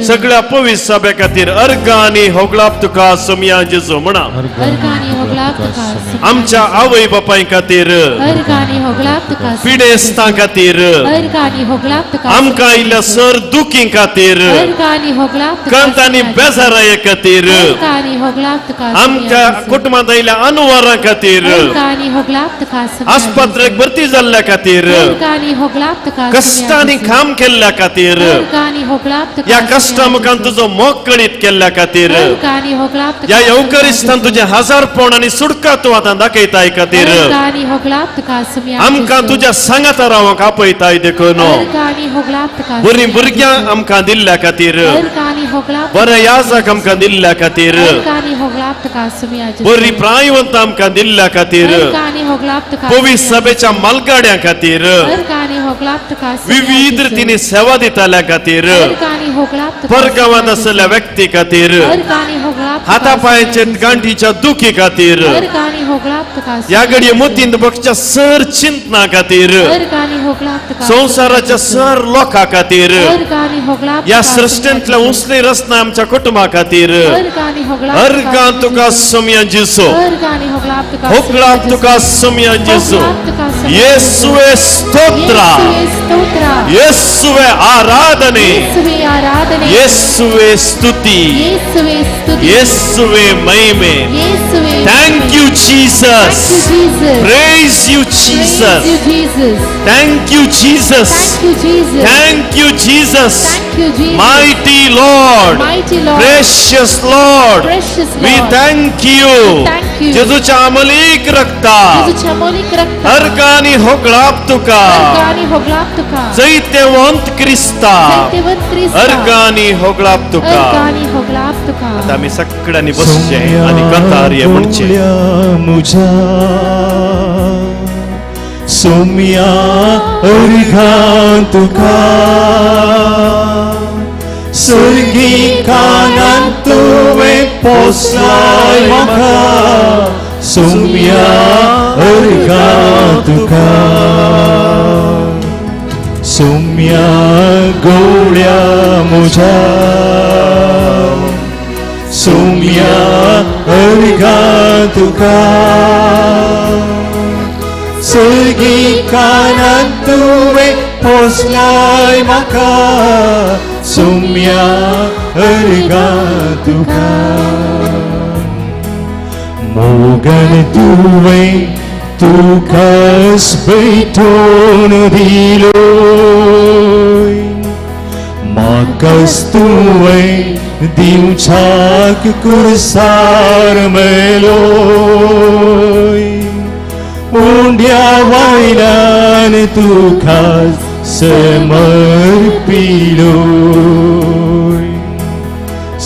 S4: सगळ्या पवित्र सभे खातीर अर्गांनी होगळाप तुका सोमया जेजू म्हणा
S5: अर्गानी होगलाप तुका
S4: आमच्या आवय बापाय खातीर
S5: अर्गानी होगलाप तुका
S4: पिडेस्तां खातीर
S5: अर्गानी होगलाप तुका
S4: आमकां आयिल्ल्या सर दुखी खातीर
S5: अर्गानी होगलाप तुका
S4: कंतांनी बेजाराये खातीर
S5: अर्गानी होगलाप तुका
S4: आमच्या कुटुंबांत आयिल्ल्या अनुवारां खातीर
S5: अर्गानी होगलाप तुका
S4: आस्पत्रेक भरती जाल्ल्या खातीर
S5: अर्गानी होगलाप तुका
S4: कश्टांनी काम केल्ल्या खातीर
S5: अर्गानी होगलाप तुका
S4: या कश्टा मुखान तुजो मोग कणीत केल्ल्या खातीर
S5: अर्गानी होगलाप तुका
S4: या येवकरिस्तान तुजे हजारपण आनी सुटका तूं आतां दाखयताय खातीर
S5: अर्गानी होगलाप तुका
S4: आमकां तुज्या सांगाता रावंक आपयताय देखून
S5: अर्गानी होगलाप तुका
S4: बरीं भुरग्यां आमकां दिल्ल्या खातीर
S5: अर्गानी होगलाप
S4: बरें याजक आमकां दिल्ल्या खातीर
S5: अर्गानी होगलाप तुका
S4: बरीं प्रायवंत आमकां दिल्ल्या खातीर
S5: अर्गानी होगलाप तुका
S4: पवित्र सभेच्या मालगाड्यां खातीर
S5: अर्गानी होगलाप तुका
S4: विविध रितींनी सेवा दिताल्या खातीर
S5: अर्गानी होगलाप तुका
S4: परगांवांत आसलेल्या व्यक्ती खातीर
S5: अर्गानी होगलाप
S4: हातापांयाचे गांठीच्या दुखी खातीर
S5: अर्गानी होगलाप तुका
S4: या घडये मोतीन पक्षच्या सर चिंतना खातीर
S5: अर्गानी होगलाप तुका
S4: संवसाराच्या सर लोकां खातीर
S5: अर्गानी होगलाप
S4: या सृश्टेंतल्या उसली रचना आमच्या कुटुंबा खातीर
S5: अर्गानी होगलाप
S4: अर्गां तुका सोमया जेजू
S5: अर्गानी होगलाप तुका
S4: होगळाप तुका सोमया जेजू येसुवे स्तोत्रा
S5: स्तोत्रा
S4: येसुवे आराधने
S5: येसुवे आराधने
S4: येसुवे स्तुती
S5: येसुवे स्तुती
S4: येसुवे महिमे
S5: येसुवे
S4: Thank you, Jesus.
S5: Jesus.
S4: Praise you, Jesus.
S5: Praise you, Jesus.
S4: Thank you, Jesus.
S5: Thank you, Jesus.
S4: Thank you, Jesus.
S5: Thank you, Jesus.
S4: Mighty Lord.
S5: Mighty Lord.
S4: Precious Lord.
S5: Precious Lord.
S4: We thank you.
S5: Thank you.
S4: जेजूच्या अमलीक रक्ता
S5: जेजूच्या अमोलिक रक्ता
S4: अर्गानी होगळाप तुका
S5: अर्गानी होगलाप तुका
S4: जैतेवंत क्रिस्ता
S5: सत्यवंत ख्रिस्ता
S4: अर्गानी होगळाप तुका
S5: अर्गानी होगलाप तुका
S4: आता आम्ही सगळ्यांनी बसचे आणि कथार्य म्हणचे
S3: मुझा सोम्या अर्घा तुका सर्गी कानान तुवें पोसलाय म्हाका सोम्या अर्घा तुका सोम्या गवळ्या म्हज्या सोम्या अर्घा तुका सर्गी कानान तुवें पोसलाय म्हाका सोम्या अर्घा तुका मोगन तुवें तुकाच भेटून दिलोय म्हाकाच तुवें दिवच्याक कुर्सार मेलोय उंड्या वयल्यान तुकाच समर्पिलोय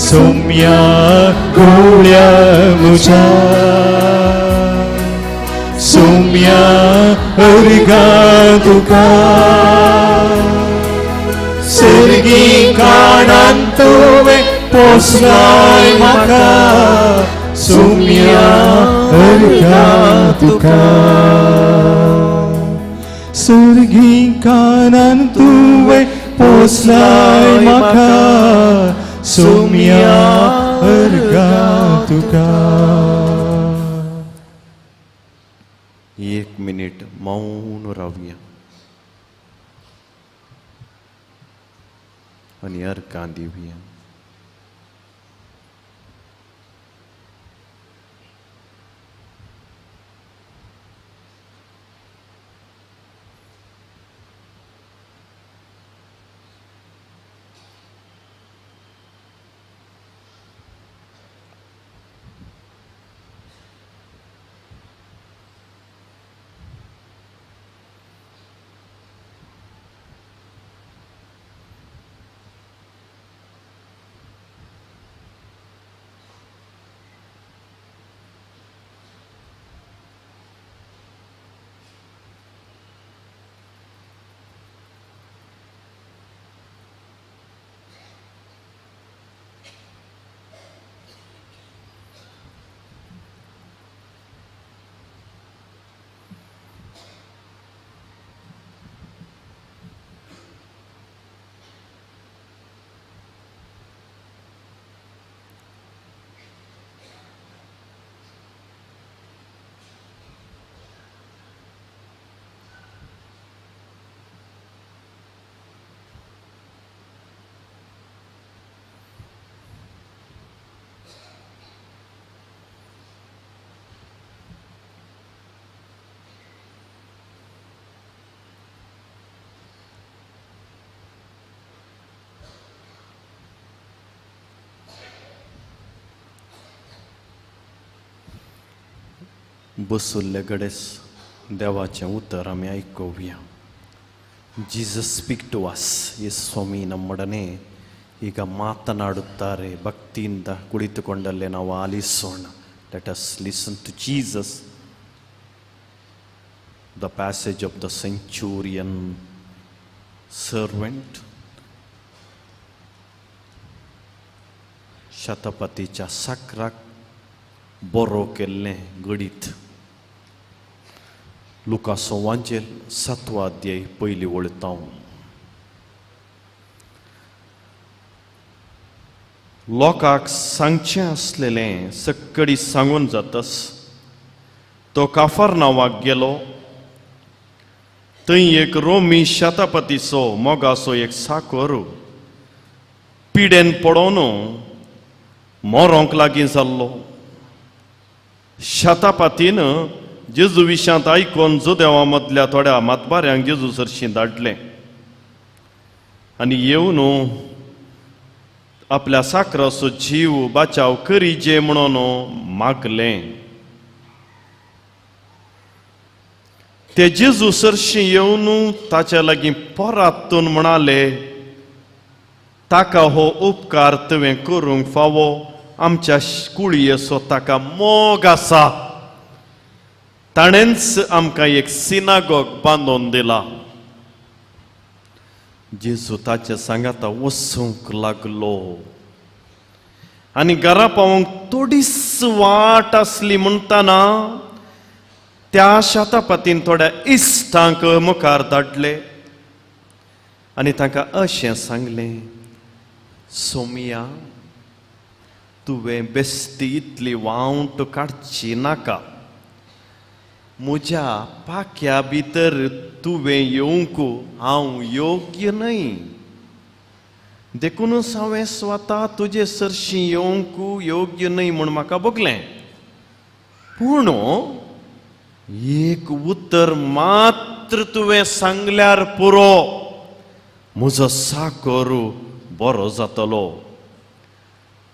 S3: सोम्या गवळ्या म्हज्या सोम्या अर्घा तुका सर्गी कानान तुवें पोसलाय म्हाका सोम्या अर्घा तुका सर्गी कानान तुवें पोसलाय म्हाका सोम्या अर्घा तुका
S4: 1 मिनिट मौन रावया आणि अर्घां दिवया बसुल्ले कडेच देवाचें उतर आमी आयकुया. Jesus speak to us. ಸ್ವಾಮಿ ನಮ್ಮೊಡನೆ ಈಗ ಮಾತನಾಡುತ್ತಾರೆ. ಭಕ್ತಿಯಿಂದ ಕುಳಿತುಕೊಂಡಲ್ಲೇ ನಾವು ಆಲಿಸೋಣ. Let us listen to Jesus. The passage of the centurion servant. शतपतीच्या साकराक बरो केल्लें गडीत. लुकाचो वांचेल 7वा अध्याय पयली वळतांव. लोकांक सांगचें आसलेलें सक्कडी सांगून जातस तो काफरनावाक गेलो. थंय एक रोमी शतपतीचो मोगाचो एक साकर पिडेन पडोवन मोरोंक लागीं जाल्लो. शतपतीन जेजू विशांत आयकोन जुदेवा मदल्या थोड्या मातबाऱ्यांक जेजू सरशीं धाडलें आनी येवन आपल्या साकराचो जीव बाचाव करीजे म्हणून मागलें. ते जेजू सरशीं येवन ताचे लागीं परतून म्हणाले, ताका हो उपकार तुवें करूंक फावो. आमच्या कुळयेचो ताका मोग आसा. ताणेंच आमकां एक सिनागोग बांदून दिला. जेजू ताचे सांगाता वचूंक लागलो आनी घरा पावूंक थोडीच वाट आसली म्हणटाना त्या शतपतीन थोड्या इश्टांक मुखार धाडले आनी तांकां अशें सांगलें, सोमिया, तुवें बेश्टी इतली वावट काडची नाका. म्हज्या पाक्या भितर तुवें येवंक हांव योग्य न्हय. देखूनच हांवें स्वता तुजे सरशीं येवंक योग्य न्हय म्हूण म्हाका बगलें. पूण एक उतर मात्र तुवें सांगल्यार पुरो, म्हजो साकर बरो जातलो.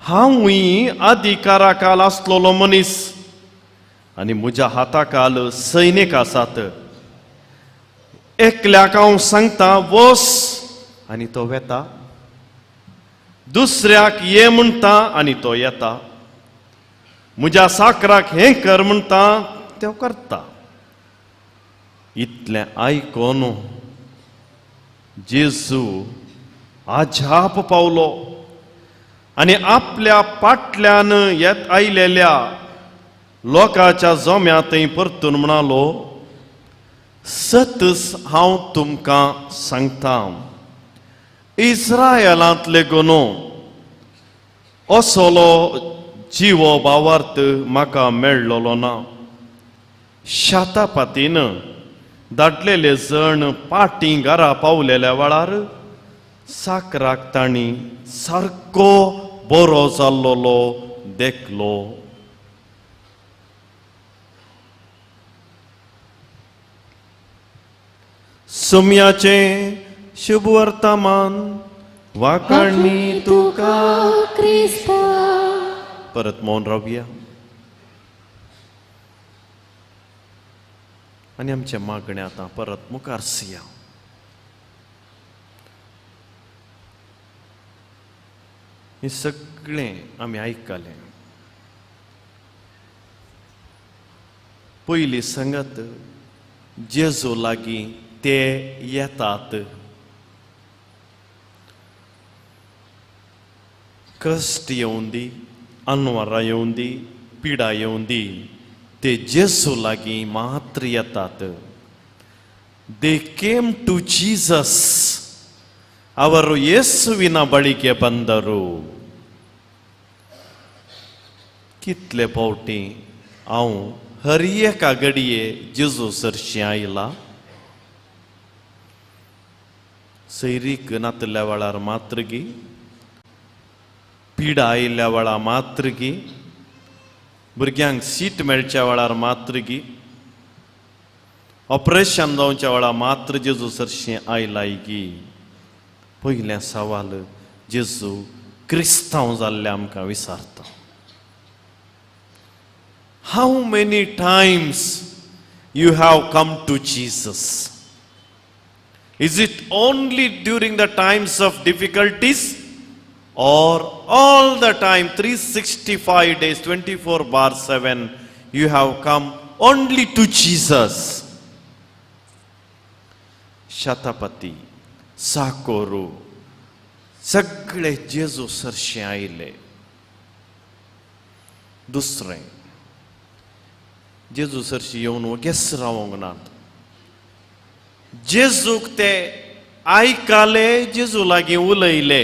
S4: हांवूय अधिकाराखाल आसलोलो मनीस आनी म्हज्या हाताखाल सैनीक आसात. एकल्याक हांव सांगता वस आनी तो वेता, दुसऱ्याक ये म्हणटा आनी तो येता, म्हज्या साकराक हें कर म्हणटा तो करता. इतलें आयकोन जेजू आजाप पावलो आनी आपल्या फाटल्यान येत आयलेल्या लोकांच्या जोम्या थंय परतून म्हणालो, सतच हांव तुमकां सांगतां, इस्रायलांतले गुनो असलो जिवो भावार्थ म्हाका मेळ्ळलो ना. शतपतीन धाडलेले जण पाटी घरा पावलेल्या वेळार साकराक तांणी सारको बरो जाल्लो देखलो. सोम्याचे शुभ वर्तमान वाकाळणी तुका
S5: क्रिस्त.
S4: परत मौन रावया आनी आमचे मागणे आतां परत मुखार सिया. हे सगळें आमी आयकलें. पयली सांगत जेजू लागीं ते येतात. कश्ट येवं दी, अनवरां येवं दी, पिडा येवं दी, ते जेजू लागीं मात्र येतात. They came to Jesus. ಅವರು ಯೇಸುವಿನ ಬಳಿಗೆ ಬಂದರು. कितले फावटी हांव हर एका घडये जेजू सरशीं आयला. सैरीक नातल्या वेळार मात्र गी, पिडा आयिल्ल्या वेळार मात्र गी, भुरग्यांक सीट मेळच्या वेळार मात्र गी, ऑपरेशन जावच्या वेळार मात्र जेजू सरशीं आयलाय गी. पयलें सवाल जेजू क्रिस्तांव जाल्ले आमकां विचारता. How many times you have come to Jesus? Is it only during the times of difficulties, or all the time 365 days 24/7 you have come only to Jesus? शतापती साकोरू सगळे जेजू सरशे आयले. दुसरें जेजू सरशी येवन वगेस रावंक नात. जेजूक ते आयकाले, जेजू लागीं उलयले.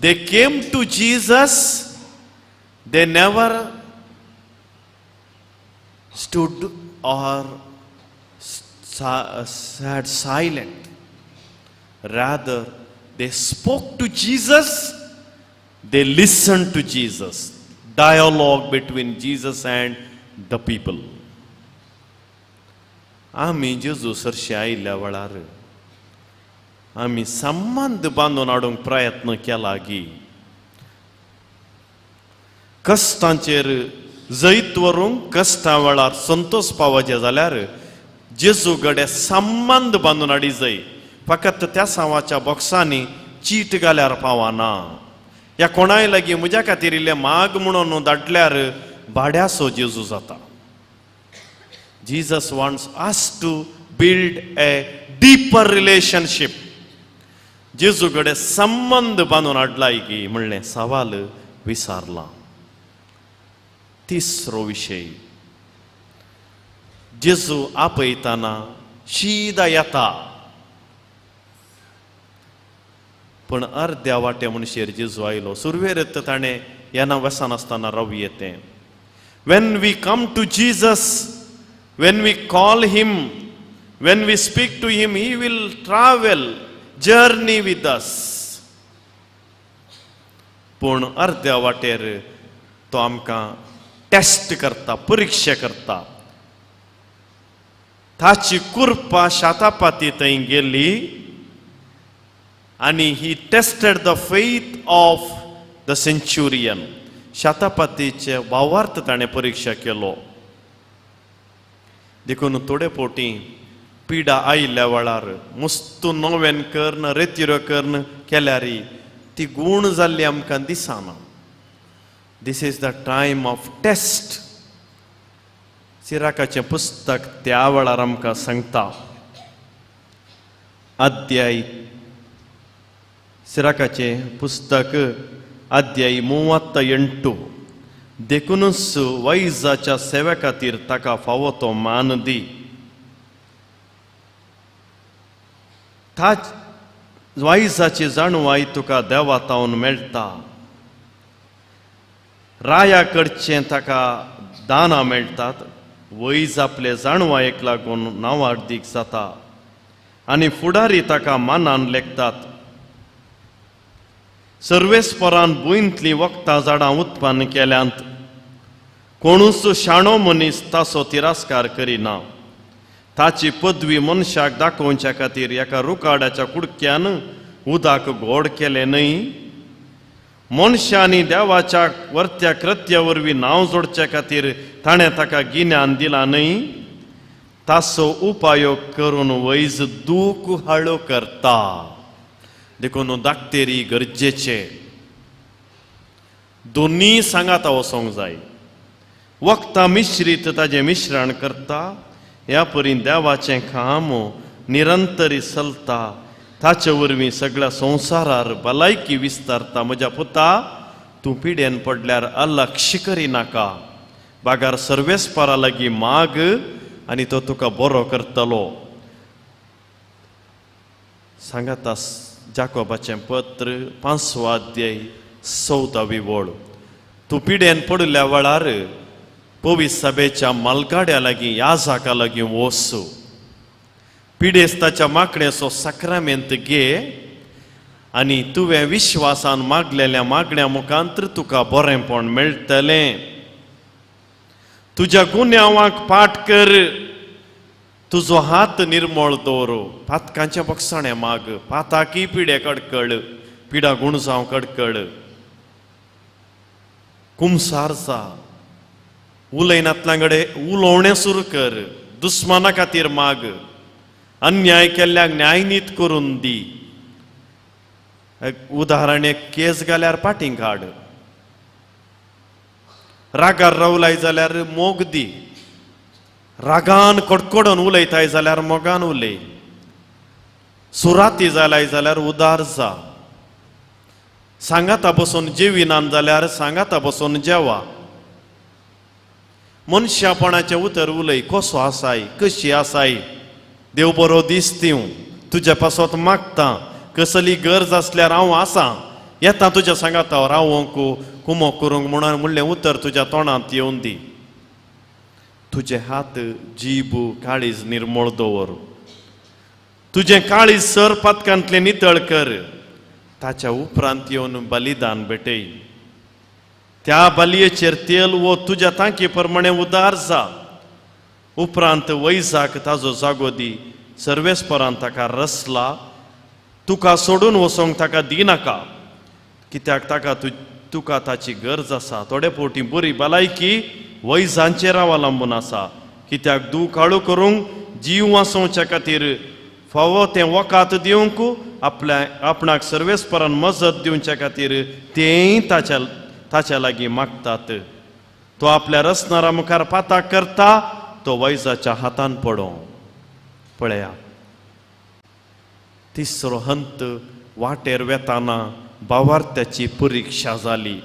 S4: They came to Jesus, they never stood or sat silent. Rather, they spoke to Jesus, they listened to Jesus. Dialogue between Jesus and the people. आम्ही जेजू सरशी आयिल्ल्या वेळार आम्ही संबंध बांदून हाडूंक प्रयत्न केला की कश्टांचेर जैत व्हरूंक, कश्टा वेळार संतोष पावचे जाल्यार जेजू गडे संबंध बांदून हाडी जाय. फकत त्या सांवाच्या बॉक्सांनी चीट घाल्यार पावना. या कोणाय लागीं म्हज्या खातीर इल्लें माग म्हणून धाडल्यार भाड्यासो जेजू जाता. Jesus wants us to build a deeper relationship. जेजू कडेन संबंध बांदून हाडलाय की म्हणलें सवाल विचारला. तिसरो विशय, जेजू आपयताना शीदा येता, पण अर्ध्या वाटे मनशेर जेजू आयलो. सुरवेर ताणें येना वसान आसतना रवी येतें. When we come to Jesus, when we call him, when we speak to him, he will travel, journey with us. पूण अर्ध्या वाटेर तो आमकां टेस्ट करता, परीक्षा करता. ताची कृपा शातापाती थंय गेली आनी he tested the faith of the centurion. शातापातीचे भावार्थ ताणें परीक्षा केलो. देखून थोडे पोटी पिडा आयिल्ल्या वेळार मस्तू नोवेन करन, रेतिरो करन केल्यारी ती गूण जाल्ली आमकां दिसना. This is the time of test. सिराकाचें पुस्तक त्या वेळार आमकां सांगता. अध्याय सिराकाचें पुस्तक अध्याय 38. देखूनच वायजाच्या सेवे खातीर ताका फावो तो मान दी. वायजाची जाणवाय तुका देवातावन मेळटा. राया कडचें ताका दानां मेळटात. वैज आपले जाणवायेक लागून नांवार्दीक जाता आनी फुडारी ताका मानान लेखतात. सर्वेस्परान भुंयतलीं वखदां झाडां उत्पन्न केल्यांत कोणूच शाणो मनीस ताचो तिरस्कार करिना. ताची पदवी मनशाक दाखोवच्या खातीर एका रुखाड्याच्या कुडक्यान उदक गोड केलें न्हय. मनशांनी देवाच्या वर्त्या कृत्या वरवीं नांव जोडचे खातीर ताणें ताका गिन्यान दिलां न्हय. ताचो उपायोग करून वैज दूख हळू करता. देखून धाकटेरी गरजेचे. दोनी सांगाता वचोंक जाय. वखदां मिश्रीत ताजें मिश्रण करता. ह्या परी देवाचें काम निरंतरी चलता. ताचे वरवीं सगळ्या संवसारार भलायकी विस्तारता. म्हज्या पुता, तूं पिडेन पडल्यार अलक्ष करिनाका. बागार सर्वेस्परा लागीं माग आनी तो तुका बरो करतलो. सांगाता जाकोबाचें पत्र 5 अध्याय 14वी ओळ. तूं पिडेन पडल्या वेळार पवित्र सभेच्या मालगाड्या लागीं याजका लागीं वच. पिडेस्ताच्या मागणेचो सक्रामेंत घे आनी तुवें विश्वासान मागलेल्या मागण्या मुखांतर तुका बरेंपण मेळटलें. तुज्या गुन्यांवाक पाट कर. तुजो हात निर्मळ दवर. पातकांच्या बक्षाणें माग. पाताकी पिडे कडकड. पिडा गुण जावं कडकड. कुमसार जा. उलयनातल्याकडे उलोवणें सुरू कर, दुस्माना खातीर माग, अन्याय केल्ल्याक न्याय नीत करून दी. उदाहरण एक केस घाल्यार पाटींग काड, रागार रावलाय जाल्यार मोग दी, रागान कडकडून उलयताय जाल्यार मोगान उलय, सुराती जालाय जाल्यार उदार जा, सांगाता बसून जेविनान जाल्यार सांगाता बसून जेवा. मनशापणाचे उतर उलय, कसो आसाय, कशी आसाय, देव बरो दीस दिवं, तुज्या पासत मागता, कसली गरज असल्यार हांव आसा, येता तुज्या सांगाता रावोंक कुमो करूंक म्हणून म्हणलें उतर तुज्या तोंडांत येवन दी. तुजे हात जीब काळीज निर्मळ दवर, तुजें काळीज सर पातकांतलें नितळ कर, ताच्या उपरांत येवन बलिदान भेटय. त्या बलयेचेर तेल वो तुज्या तांकी प्रमाणे उदार जा. उपरांत वैजाक ताजो जागो दी, सर्वेस्परान ताका रसला, तुका सोडून वचोंक ताका दिनाका, कित्याक ताका तुका ताची गरज आसा. थोडे फावटी बरी भलायकी वैजांचेर अवलंबून आसा, कित्याक दूख हळू करूंक जीव वाचोवच्या खातीर फावो तें वकात दिवंक आपणाक सर्वेस्परान मजत दिवच्या खातीर तेंय ताच्या लागीं मागतात. तो आपल्या रसनारा मुखार पाताक करता, तो वैजाच्या हातान पडो. पळया, तिसरो हंत वाटेर वेताना भावार्थ्याची परिक्षा जाली.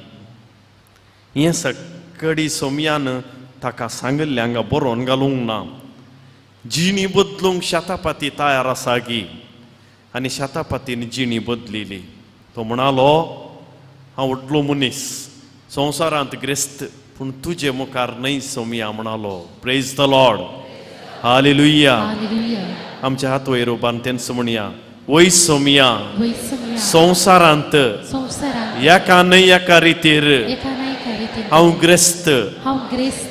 S4: हें सकडी सोमयान ताका सांगल्ल्यांक बरोवन घालूंक ना. जिणी बदलूंक शेतापाती तयार आसा गी, आनी शेतापातीन जिणी बदलिली. तो म्हणालो, हांव व्हडलो मनीस, संवसारांत ग्रेस्त, पूण तुजे मुखार न्हय सोमया म्हणालो. Praise the Lord, hallelujah. आमच्या हात वयर उबान तेंच म्हणया, वय सोमया, संवसारांत एका न्हय एका रितीर हांव ग्रेस्त,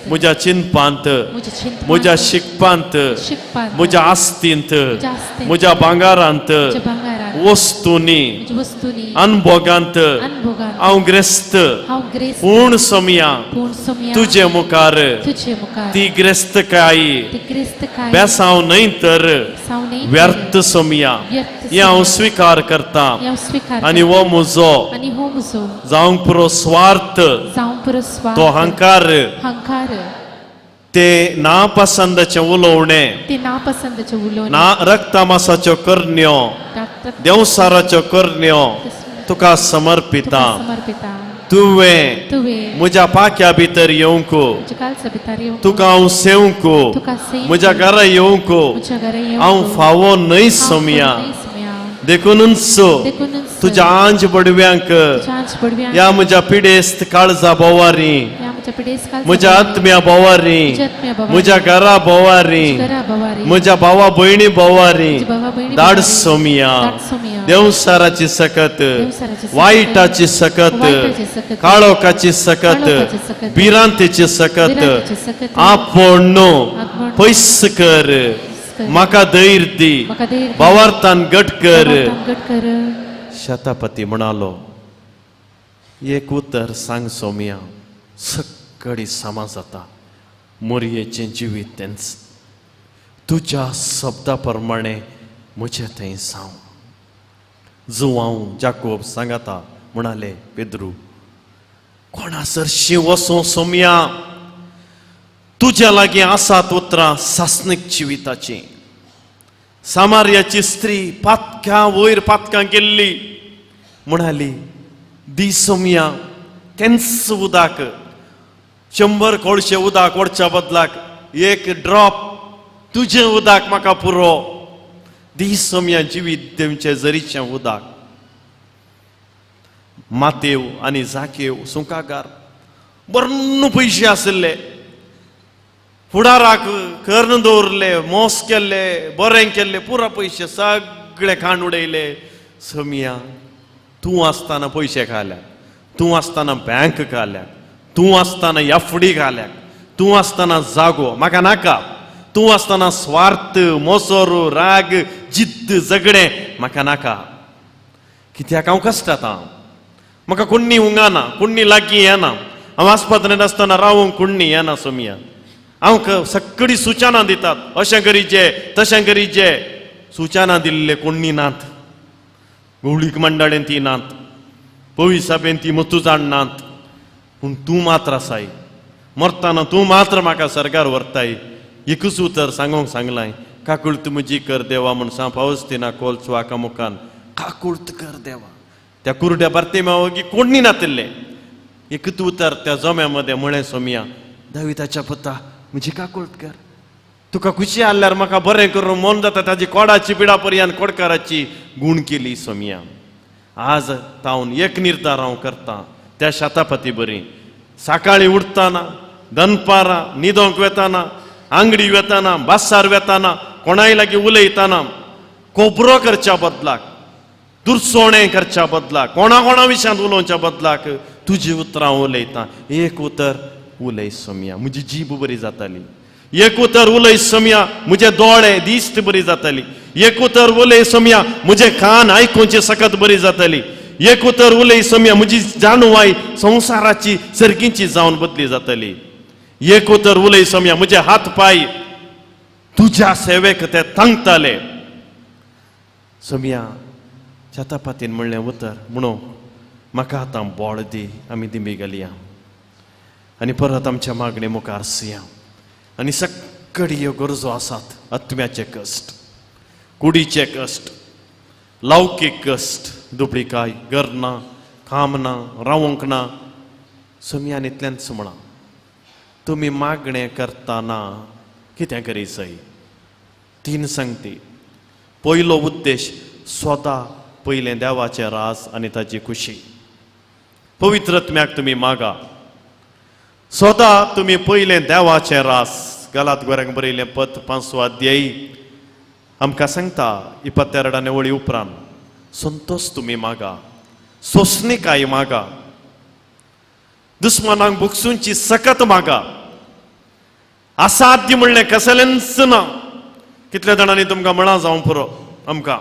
S4: म्हज्या चिंतपांत, म्हज्या शिकपांत, म्हज्या आस्तींत, म्हज्या भांगारांत, वस्तूंनी, अनभोगांत हांव ग्रेस्त. पूण सोमया, तुजे मुखार ती ग्रेस्तकाय बेसांव न्हय तर व्यर्थ सोमया, हें हांव स्वीकार करता. आनी हो म्हजो जावंक पुरो स्वार्थ, तो अहंकार, ते नापसंदाचे उलोवणें, ना रक्तमासाच्यो करण्यो, देवसाराच्यो करण्यो तुका समर्पिता. तुवें म्हज्या पाक्या भितर येवंक, तुका हांव सेवंक, म्हज्या घरा येवंक हांव फावो न्हय सोमया. देखूनच तुज्या आंज बडव्यांक, ह्या म्हज्या पिडेस्त काळजा बोवारी, म्हज्या आत्म्या बोवारी, म्हज्या घरा बोवारी, म्हज्या भावा भयणी बोवारी धाड सोमया. देवसाराची सकत, वायटाची सकत, काळोखाची सकत, भिरांतेची सकत आपूण पयस कर. म्हाका धैर्य दी, भावार्थान घट कर. शतापती म्हणालो, एक उतर सांग सोमया, सकडी सामा जाता. मोरयेचें जिवीत तेंच तुज्या शब्दा प्रमाणे म्हजें थंय जावं. जुवांव जाकोब सांगाता म्हणाले, पेद्रू कोणासरशी वचूं सोमया, तुज्या लागीं आसात उतरां सासणीक जिविताची. सामार्याची स्त्री पातक्या वयर पातकां गेल्ली, म्हणाली, दी सोमया तेंच उदक, 100 कोळशे उदक ओडच्या बदलाक एक ड्रॉप तुजें उदक म्हाका पुरो. दी सोमया जिवीत देवचें जरीचें उदक. मातेव आनी जाकेव सुकागार बरन्न पयशे आसले, फुडाराक कर्ण दवरले, मोस केल्ले, बरें केल्ले, पुरा पयशे सगळे खाण उडयले. सोमया तूं आसतना पयशे घाल्यात, तूं आसतना बँक घाल्यात, तूं आसतना एफडी घाल्यात, तूं आसतना जागो म्हाका नाका, तूं आसतना स्वार्थ, मोसोर, राग, जिद्द, झगडे म्हाका नाका. कित्याक हांव कश्टात, म्हाका कोणी उंगाना, कोणी लागीं येना. हांव आस्पत्रांत आसतना रावूंक कुण्णी येना सोमिया. हांव सगळी सुचना दितात, अशें करीचे तशें करीचे. सुचना दिल्ले कोण्णी नात. घोळीक मंडळेन ती नात, पवी सभेन ती मतू जाण नात. पूण तूं मात्र आसाय. मरतना तूं मात्र म्हाका सरकार व्हरताय. एकूच उतर सांगूंक सांगलाय, काकुळत म्हजी कर देवा म्हण पावसतिना कोलचवाका मुखान काकुळत कर देवा. त्या कुरड्या बार्तिमेवागी कोण्णी नातिल्ले. एकूच उतर त्या जम्यामध्ये म्हळें सोमिया, दाविदाच्या पुता म्हजी काकुळत कर. तुका खुशी आल्यार म्हाका बरें करून मन जाता ताजी कोडाची पिडा पर्यंत कोडकाराची गुण केली सोमिया. आज तावन एक निर्धार हांव करता त्या शतापती बरी. सकाळी उठताना, दनपारां न्हिदोंक वेताना, आंगडी वेताना, बासार वेताना, कोणाय लागीं उलयताना कोबरो करच्या बदलाक, दुरसोणें करच्या बदलाक, कोणा विशयांत उलोवच्या बदलाक तुजी उतरां उलयता. एक उतर उलय सोमिया, म्हजी जीब बरी जाताली. एक उतर उलय सोमिया, म्हजे दोळे दिश्ट बरी जाताली. एक उतर उलय सोमिया, म्हजे कान आयकूंची सकत बरी जाताली. एक उतर उलय सोमिया, म्हजी जाणवाय संवसाराची सर्गीची जावन बदली जाताली. एक उतर उलय सोमिया, म्हजे हात पाय तुज्या सेवेक ते थांगताले. सोमिया छतापातीन म्हणलें उतर म्हणून म्हाका आतां बोळ दी. आमी दिमी घालया आनी परत आमच्या मागणे मुखार सिया. आनी सगळी ह्यो गरजो आसात. आत्म्याचे कश्ट, कुडीचे कश्ट, लौकीक कश्ट, दुबळीकाय, घर ना, काम ना, रावूंक ना. सोमियान इतलेंच म्हणा, तुमी मागणें करतना कितें करीसय. 3 संगती. पयलो उद्देश स्वता पयलें देवाचें रास आनी ताची खुशी. पवित्रत्म्याक तुमी मागा. स्वता तुमी पयलें देवाचें रास. गलात गोऱ्यांक बरयलें पद 5 अध्यायी आमकां सांगता 22 वळी उपरांत, संतोष तुमी मागा, सोंसणीकाय मागा, दुस्मानांक बुकसूंची सकत मागा. असाध्य म्हणलें कसलेंच ना. कितल्या जाणांनी तुमकां म्हणा जावं पुरो आमकां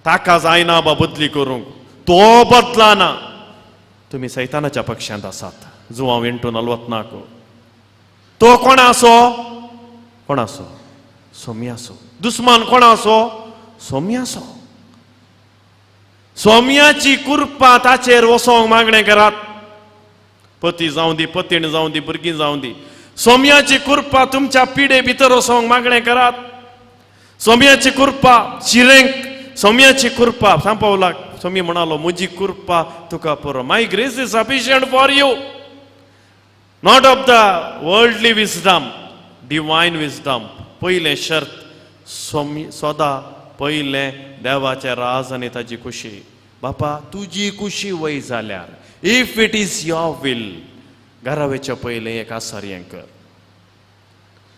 S4: ताका जायना बा बदली करूंक, तो बदलाना. तुमी सैतानाच्या पक्षांत आसात. जुवां 8:49. तो कोण आसो, कोण आसो, सोमिया आसो. दुस्मान कोण आसो, सोमिया आसो. सोमियाची कृपा ताचेर वसोंक मागणें करात. पती जावं दी, पतीण जावं दी, भुरगीं जावं दी. सोमियाची कृपा तुमच्या पिडे भितर वसोंक मागणें करात. सोमियाची कृपा शिरेंक, सोमियाची कृपा सांपावलाक. सोमी म्हणालो, म्हजी कृपा तुका पुरो. My grace is sufficient for you, not of the worldly wisdom, divine wisdom. पयलें शर्त सदा पयलें देवाचें राज आनी ताची खुशी. बापा तुजी खुशी वय जाल्यार, if it is your will, घरावेच्या पयलें एक आसर्यें कर.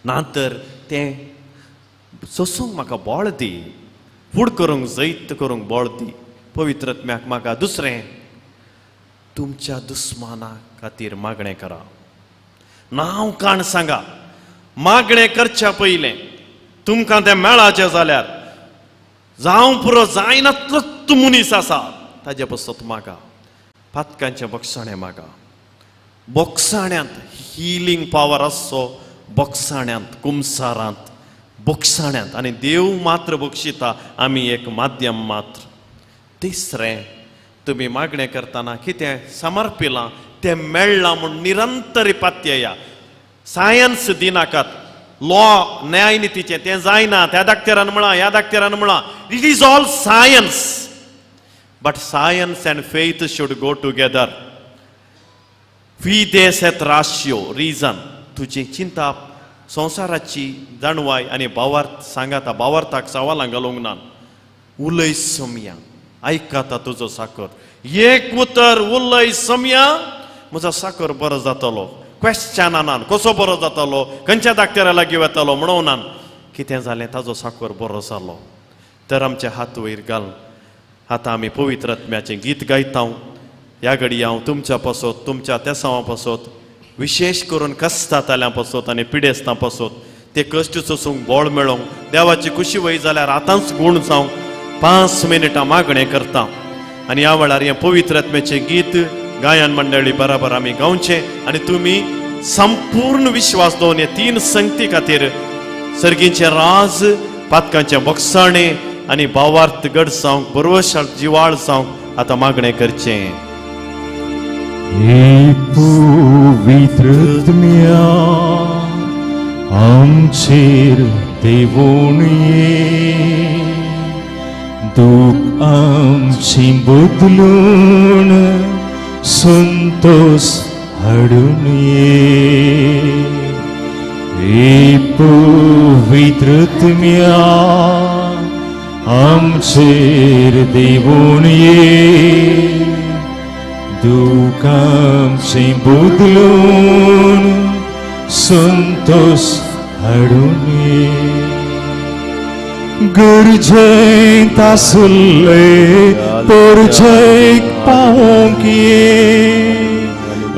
S4: नातर तें सोसूंक म्हाका बोळ दी. फूड करूंक जैत करूंक बोळ दी. पवित्रत्म्याक म्हाका दुसरें, तुमच्या दुस्माना खातीर मागणें करा. नांव काण सांगा. मागणें करच्या पयलें तुमकां तें मेळाचें जाल्यार, जावं पुरो जायनातलोच मनीस आसा ताजे बसत मागा. पातकांचें बक्षाणें मागा. बोक्साण्यांत हिलींग पावर आसचो. बोक्साण्यांत, कुमसारांत, बोक्साण्यांत. आनी देव मात्र बक्षिता, आमी एक माध्यम मात्र. तिसरें, तुमी मागणें करतना कितें समर्पिलां तें मेळ्ळां म्हूण निरंतर पात्यया. सायन्स दिनाकात. लॉ न्यायनितीचें तें जायना. त्या दाक्तेरान म्हणा, ह्या दाक्तेरान म्हणा. It is all science. But science and faith should go together. फिदेस एत राशियो, रिजन. तुजी चिंता संवसाराची जाणवाय आनी भावार्थ सांगाता. भावार्थाक सवालां घालूंक ना. उलय सोमिया, आयकाता तुजो साकर. एक उतर उलय सोमिया, म्हजो साकर बरो जातलो. क्वेश्चनान कसो बरो जातलो, खंयच्या दाक्तेरा लागीं वतालो म्हणून कितें जालें ताजो साकर बरो जालो. तर आमचे हात वयर घाल. आतां आमी पवित्र आत्म्याचें गीत गायता. ह्या घडी हांव तुमच्या पासत, तुमच्या तेसांवा पासत, विशेश करून कस्ताताल्यां पासत आनी पिडेस्तां पासत ते कश्ट सोसूंक बोळ मेळोंक, देवाची खुशी वय जाल्यार आतांच गूण जावंक 5 मिनिटां मागणें करता. आनी ह्या वेळार हें पवित्र आत्म्याचें गीत गायन मंडळी बराबर आम्ही गावचे आणि तुम्ही संपूर्ण विश्वास दवरून हे 3 संगती खातीर सर्गीचे राज पातकांचे बक्षाणे आणि भावार्थ गड जावंक बरोवशाळ जिवाळ जावंक आता मागणे करचे.
S3: हे पवित्रत्म्या आमचेर देवून ये, दूख आमची बदलून संतोष हाडून ये. हे पवित्रत्म्या आमचेर देवून ये, दूख आमची बदलून संतोष हाडून ये. गरजेंत आसले परजेक पावोंक ये,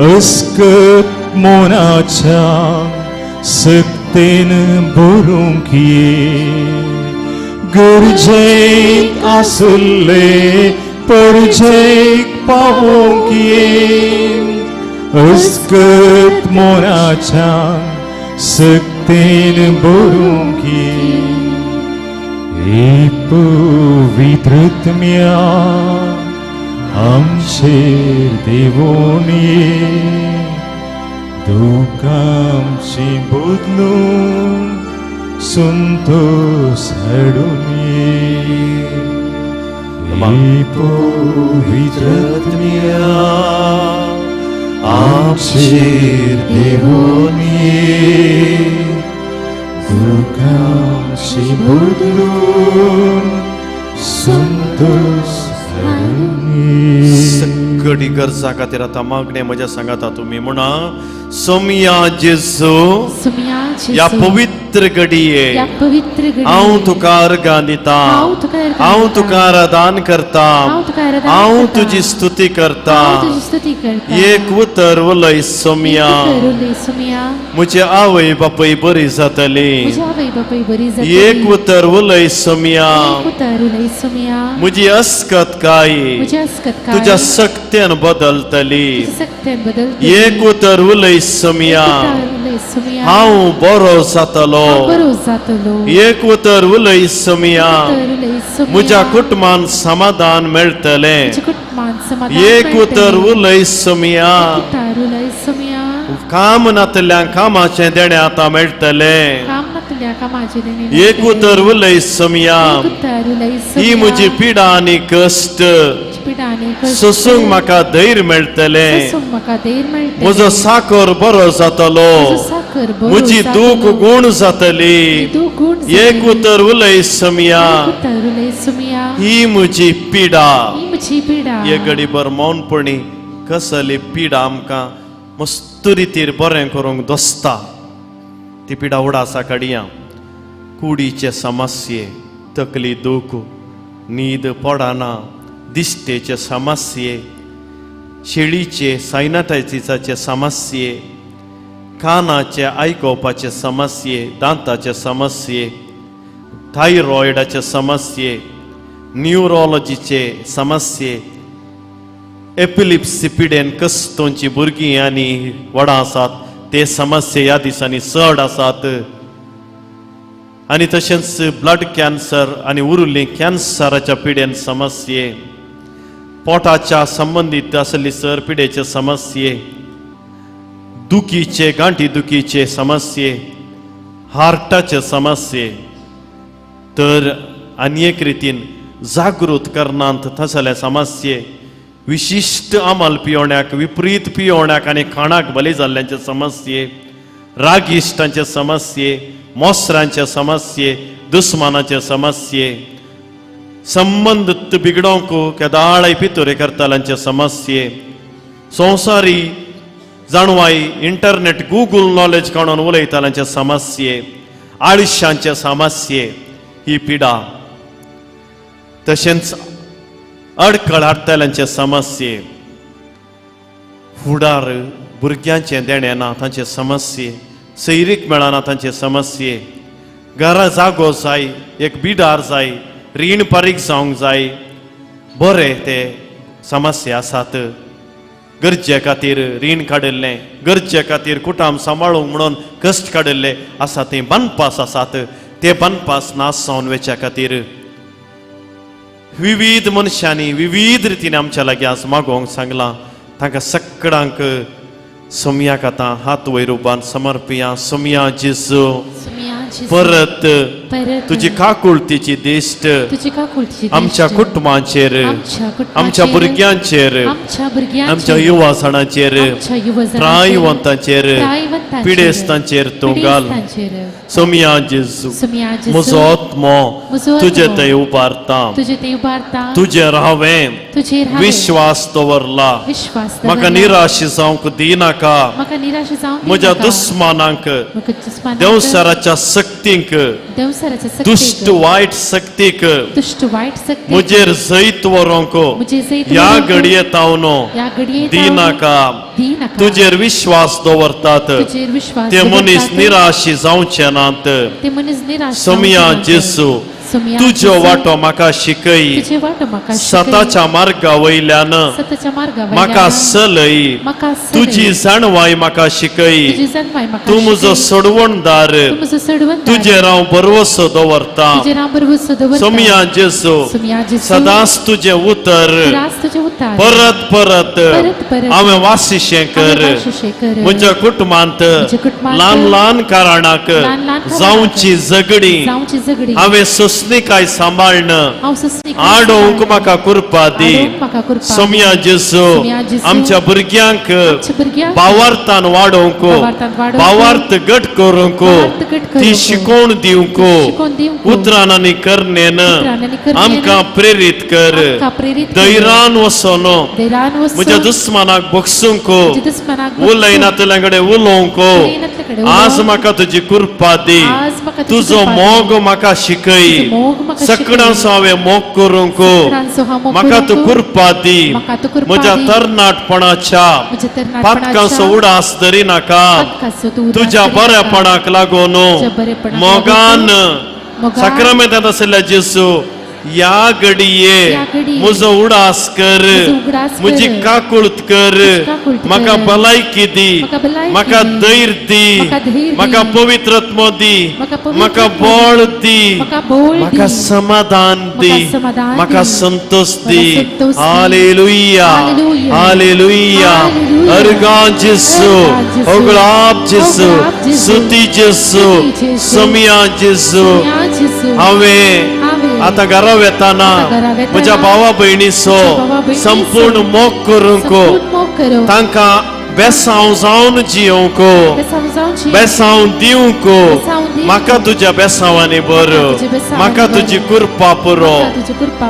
S3: अस्कत मोनाच्या सक्तेन भरूंक ये. गरजेंत आसले परजेक पावोंक ये, अस्कत मोनाच्या सक्तेन भरूंक ये. हे पवित्रत्म्या आमचेर देवून ये, दूख आमची बदलून संतोष हाडून ये. हे पवित्रत्म्या आमचेर देवून ये, दूख आमची बदलून संतोष हाडून ये.
S4: सगळी गरजा खातीर आता मागणे म्हज्या सांगाता तुम्ही म्हणा. सोमया जेजू
S5: सुमिया
S4: या
S5: जेजू,
S4: पवित्र घडये
S5: या पवित्र घडी
S4: हांव तुका अर्गां दिता,
S5: हांव तुका अर्गां
S4: हांव
S5: दिता.
S4: तुका आराधन करता,
S5: हांव तुका आराधन
S4: हांव
S5: करता.
S4: तुजी स्तुती करता.
S5: हांव तुजी स्तुती करता.
S4: एक उतर उलय सोमया,
S5: करुले सुमिया,
S4: म्हजे आवय बापूय बरी जातली.
S5: म्हजी आवय बापूय बरी जातली.
S4: एक उतर उलय सोमया,
S5: एक उतरुले सुमिया,
S4: म्हजी अस्कत काय
S5: म्हजी अस्कत काय
S4: तुझ्या सक्त्यान बदलतली.
S5: तुजी सक्त्यान बदलतली.
S4: एक उतर उलय सोमया,
S5: उतरुले सुमिया,
S4: हांव बरो जातलो.
S5: हांव बरो जातलो.
S4: एक उतर उलय सोमया,
S5: उतरुले सुमिया,
S4: म्हज्या कुटुंबान समाधान मेळटले.
S5: म्हज्या कुटुंबान समाधान
S4: एक
S5: मेळटलें.
S4: उतर उलय सोमया,
S5: उतरुले सुमिया,
S4: काम नातल्या कामाचे देणे आता मेळटले.
S5: काम नातल्या कामाचे देणे
S4: एक उतर उलय सोमया,
S5: उतरुले
S4: ही
S5: सुमिया,
S4: म्हजी पिडा आनी कश्ट
S5: पिडाने कश्ट
S4: सोसूंक म्हाका धैर्य मेळटले.
S5: सोसूंक म्हाका धैर्य मेळटलें.
S4: म्हजो साकर बरो जातलो.
S5: म्हजो साकर बरो
S4: म्हजी
S5: जातलो.
S4: दूख गुण जातली.
S5: तूं गुण
S4: एक उतर उलय सोमया,
S5: उतरुले सुमिया,
S4: ही म्हजी पिडा.
S5: ही म्हजी पिडा.
S4: ये घडीभर मौनपणी कसली पिडा आमकां मस्त रितीर बरें करूंक दोसता. ती पिडा उडासा काडया. कुडीचे समस्ये, तकली दूख, न्हीद पडना, दिश्टेचे समस्ये, शेळीचे सायनाटायटिसाचे समस्ये, कानाचे आयकोवपाचे समस्ये, दांताचे समस्ये, थायरॉयडाचे समस्ये, न्यूरोलॉजीचे समस्ये, एपिलिप्सी पिडेन कस्तोंची भुरगीं आनी व्हडां आसात ते समस्ये ह्या दिसांनी चड आसात. आनी तशेंच ब्लड कॅन्सर आनी उरिल्ली कॅन्सराच्या पिडेन समस्ये, पोटाच्या संबंदीत आसली सर पिडेचे समस्ये, दुखीचे गांठी दुखीचे समस्ये, हार्टाचे समस्ये. तर आनी एक रितीन जागृत करनांत तसले समस्ये, विशिष्ट अंमल पियोवण्याक, विपरीत पियोवण्याक आनी खाणाक बली जाल्ल्यांचे समस्ये, रागिश्टांचे समस्ये, मोसरांचे समस्ये, दुस्मानाचे समस्ये, संबंध बिगडोवंक केदाळ पितोरे करताल्यांचे समस्ये, संवसारी जाणवाई इंटरनेट गूगल नॉलेज काडून उलयताल्यांचे समस्ये, आळश्यांचे समस्ये, ही पिडा. तशेंच अडखळ हाडटाल्यांचे समस्ये, फुडार भुरग्यांचे देणे ना तांचे समस्ये, सैरीक मेळना तांचे समस्ये, घरा जागो जाय, एक बिडार जाय, रीण पारीक जावंक जाय, बरे ते समस्या आसात. गरजे खातीर रीण काडिल्लें, गरजे खातीर कुटाम सांबाळूंक म्हणून कश्ट काडिल्ले आसा ते बनपास आसात, ते बनपास नास जावन वेच्या खातीर विविध मनशांनी विविध रितीने आमच्या लागीं आज मागोवंक सांगलां. तांकां सगळ्यांक सोमयाक आतां हात वैरुबान समर्पिया. सोमया जेजू परत तुजी काकुळतीची दिश्ट आमच्या कुटुंबाचेर, आमच्या भुरग्यांचेर, आमच्या युवा सणाचेर, प्रायवंतांचेर, पिडेस्तांचेर तूं घाल. सोमया जेजू म्हजो आत्मो तुजे थंय उबारता, तुजेर हांवें विश्वास दवरला. म्हाका निराश जावंक दिनाका. म्हज्या दुस्मानांक, देवसराच्या शक्तींक, दुष्ट वायट शक्तीक म्हजेर जैत व्हरूंक ह्या घडयेंत हांव दिनाका. तुजेर विश्वास दवरतात ते मनीस निराश जावचे नात. सोमया जेजू तुजो वाटो म्हाका शिकय. सताच्या मार्गा वयल्यान म्हाका चलय. तुजी जाणवाय म्हाका शिकय. तूं म्हजो सोडवणदार. तुजेर हांव भरवसो दवरता. सोमया जेजू सदांच तुजें उतर परत परत हांवें वासिशें कर. म्हज्या कुटुंबांत ल्हान ल्हान कारणाक जावची झगडी हांवें सोंसणीकाय सांबाळन आडोवंक म्हाका कृपा दी. सोमया जेजू आमच्या भुरग्यांक भावार्थान वाडोवंक, भावार्थ घट करूंक ती शिकोवन दिवंक उतरान आनी करनेन आमकां प्रेरीत कर. धैर्यान वचोन म्हज्या दुस्मानाक बक्षूंक, उलयनातल्या कडेन उलोवंक आज म्हाका तुजी कृपा दी. तुजो मोग म्हाका शिकय. सगळ्यांचो हांवें मोग करूंक म्हाका तूं कृपा दी. म्हज्या तरणाटपणाच्या पातकांचो उडास धरिनाका. तुज्या बरेपणाक लागून मोगान साक्रामेंतांत आशिल्ल्या जेजू या घडये म्हजो उडास कर. म्हजी काकुळत कर. म्हाका भलायकी दी. म्हाका धैर्य दी. म्हाका पवित्रत्व दी. म्हाका बळ दी. म्हाका समाधान दी. म्हाका संतोष दी. हालेलुया, हालेलुया. अर्गा जेजू, ओगळाप जेजू, स्तुती जेजू, सोमया जेजू. हांवें आता घरा वेताना म्हज्या भावा भयणीचो संपूर्ण मोग करूंक, तांकां बेसांव जावन जियोंक, बेसांव दिवंक म्हाका तुज्या बेसांवांनी भर. म्हाका तुजी कृपा पुरो.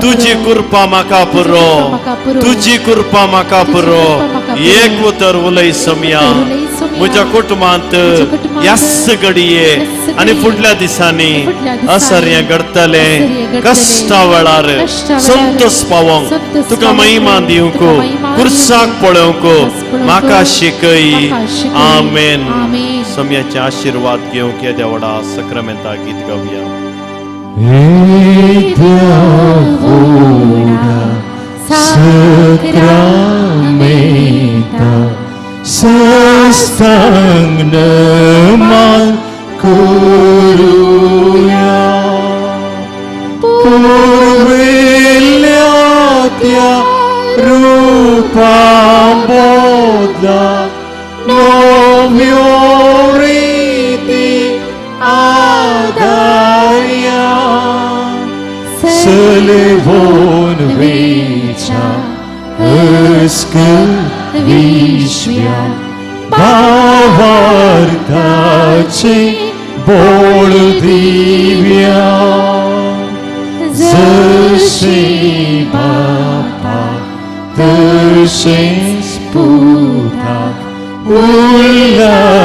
S4: तुजी कृपा म्हाका पुरो. तुजी कृपा म्हाका पुरो. एक उतर उलय सोमया. म्हज्या कुटुंबांत ह्याच घडये आनी फुडल्या दिसांनी असर्य घडतलें. कश्टा वेळार संतोष पावोंक तुका महिमा दिवंक, कुर्साक पळोवंक म्हाका शिकय. आमेन. सोमयाचे आशीर्वाद घेवंक ह्या देवडा सक्रामेंता गीत गावया.
S3: सस्तांग मान करूया. पूर्विल्ल्या त्या रूपां बोधला नव्यो रीती आदाया. सलेवोन वेच्या अस्कल विश्व्या भावार्थाचे बोळ दिव्या. जशे बापा तशेच पुताक उल्हासानी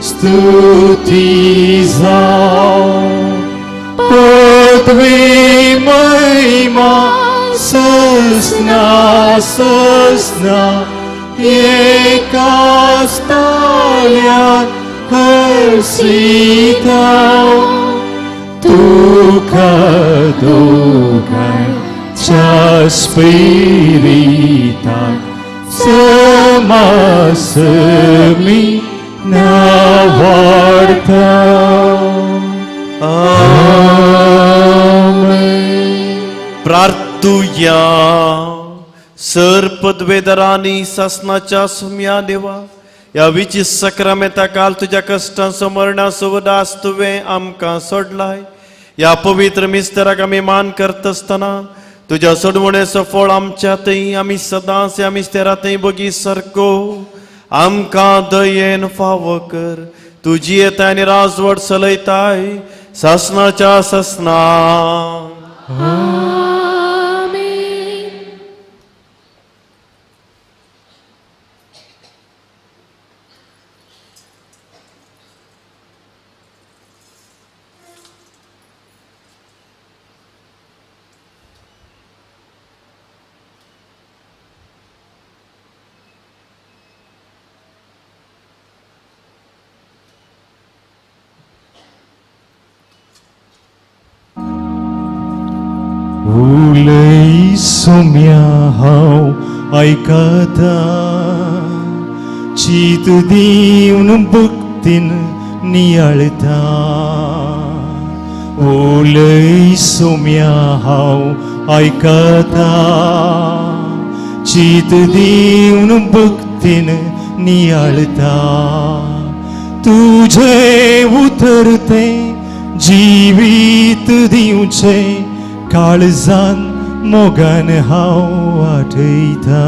S3: स्तुती जावं. पदवी महिमा सस्ना सस्ना एकाच ताळ्यात हर्षिता. तुका दोगाय च्या स्पिरितान समास मी वाढता
S4: प्रार्थुया सर पदवेदरांनी शासनाच्या सुम्या देवा या विचित सक्रामेता काल तुझ्या कष्टांचो मरणाचो उदास तुवें आमकां सोडलाय या पवित्र मिस्तेराक आमी मान करता आसतना तुझ्या सोडवणेचो फळ आमच्यातय आमी सदांच ह्या मिस्तेरांतय बगी सारको आमकां दयेन फावो कर तुजी येताय आनी राजवट चलयताय शासनाच्या शासना
S3: उलय सोम्या हांव आयकता चित दिवन भक्तीन नियाळता उलय सोम्या हांव आयकता चित दिवन भक्तीन नियाळता तुझे उतरते जिवीत दिवचे काळजान मोगान हांव आठयता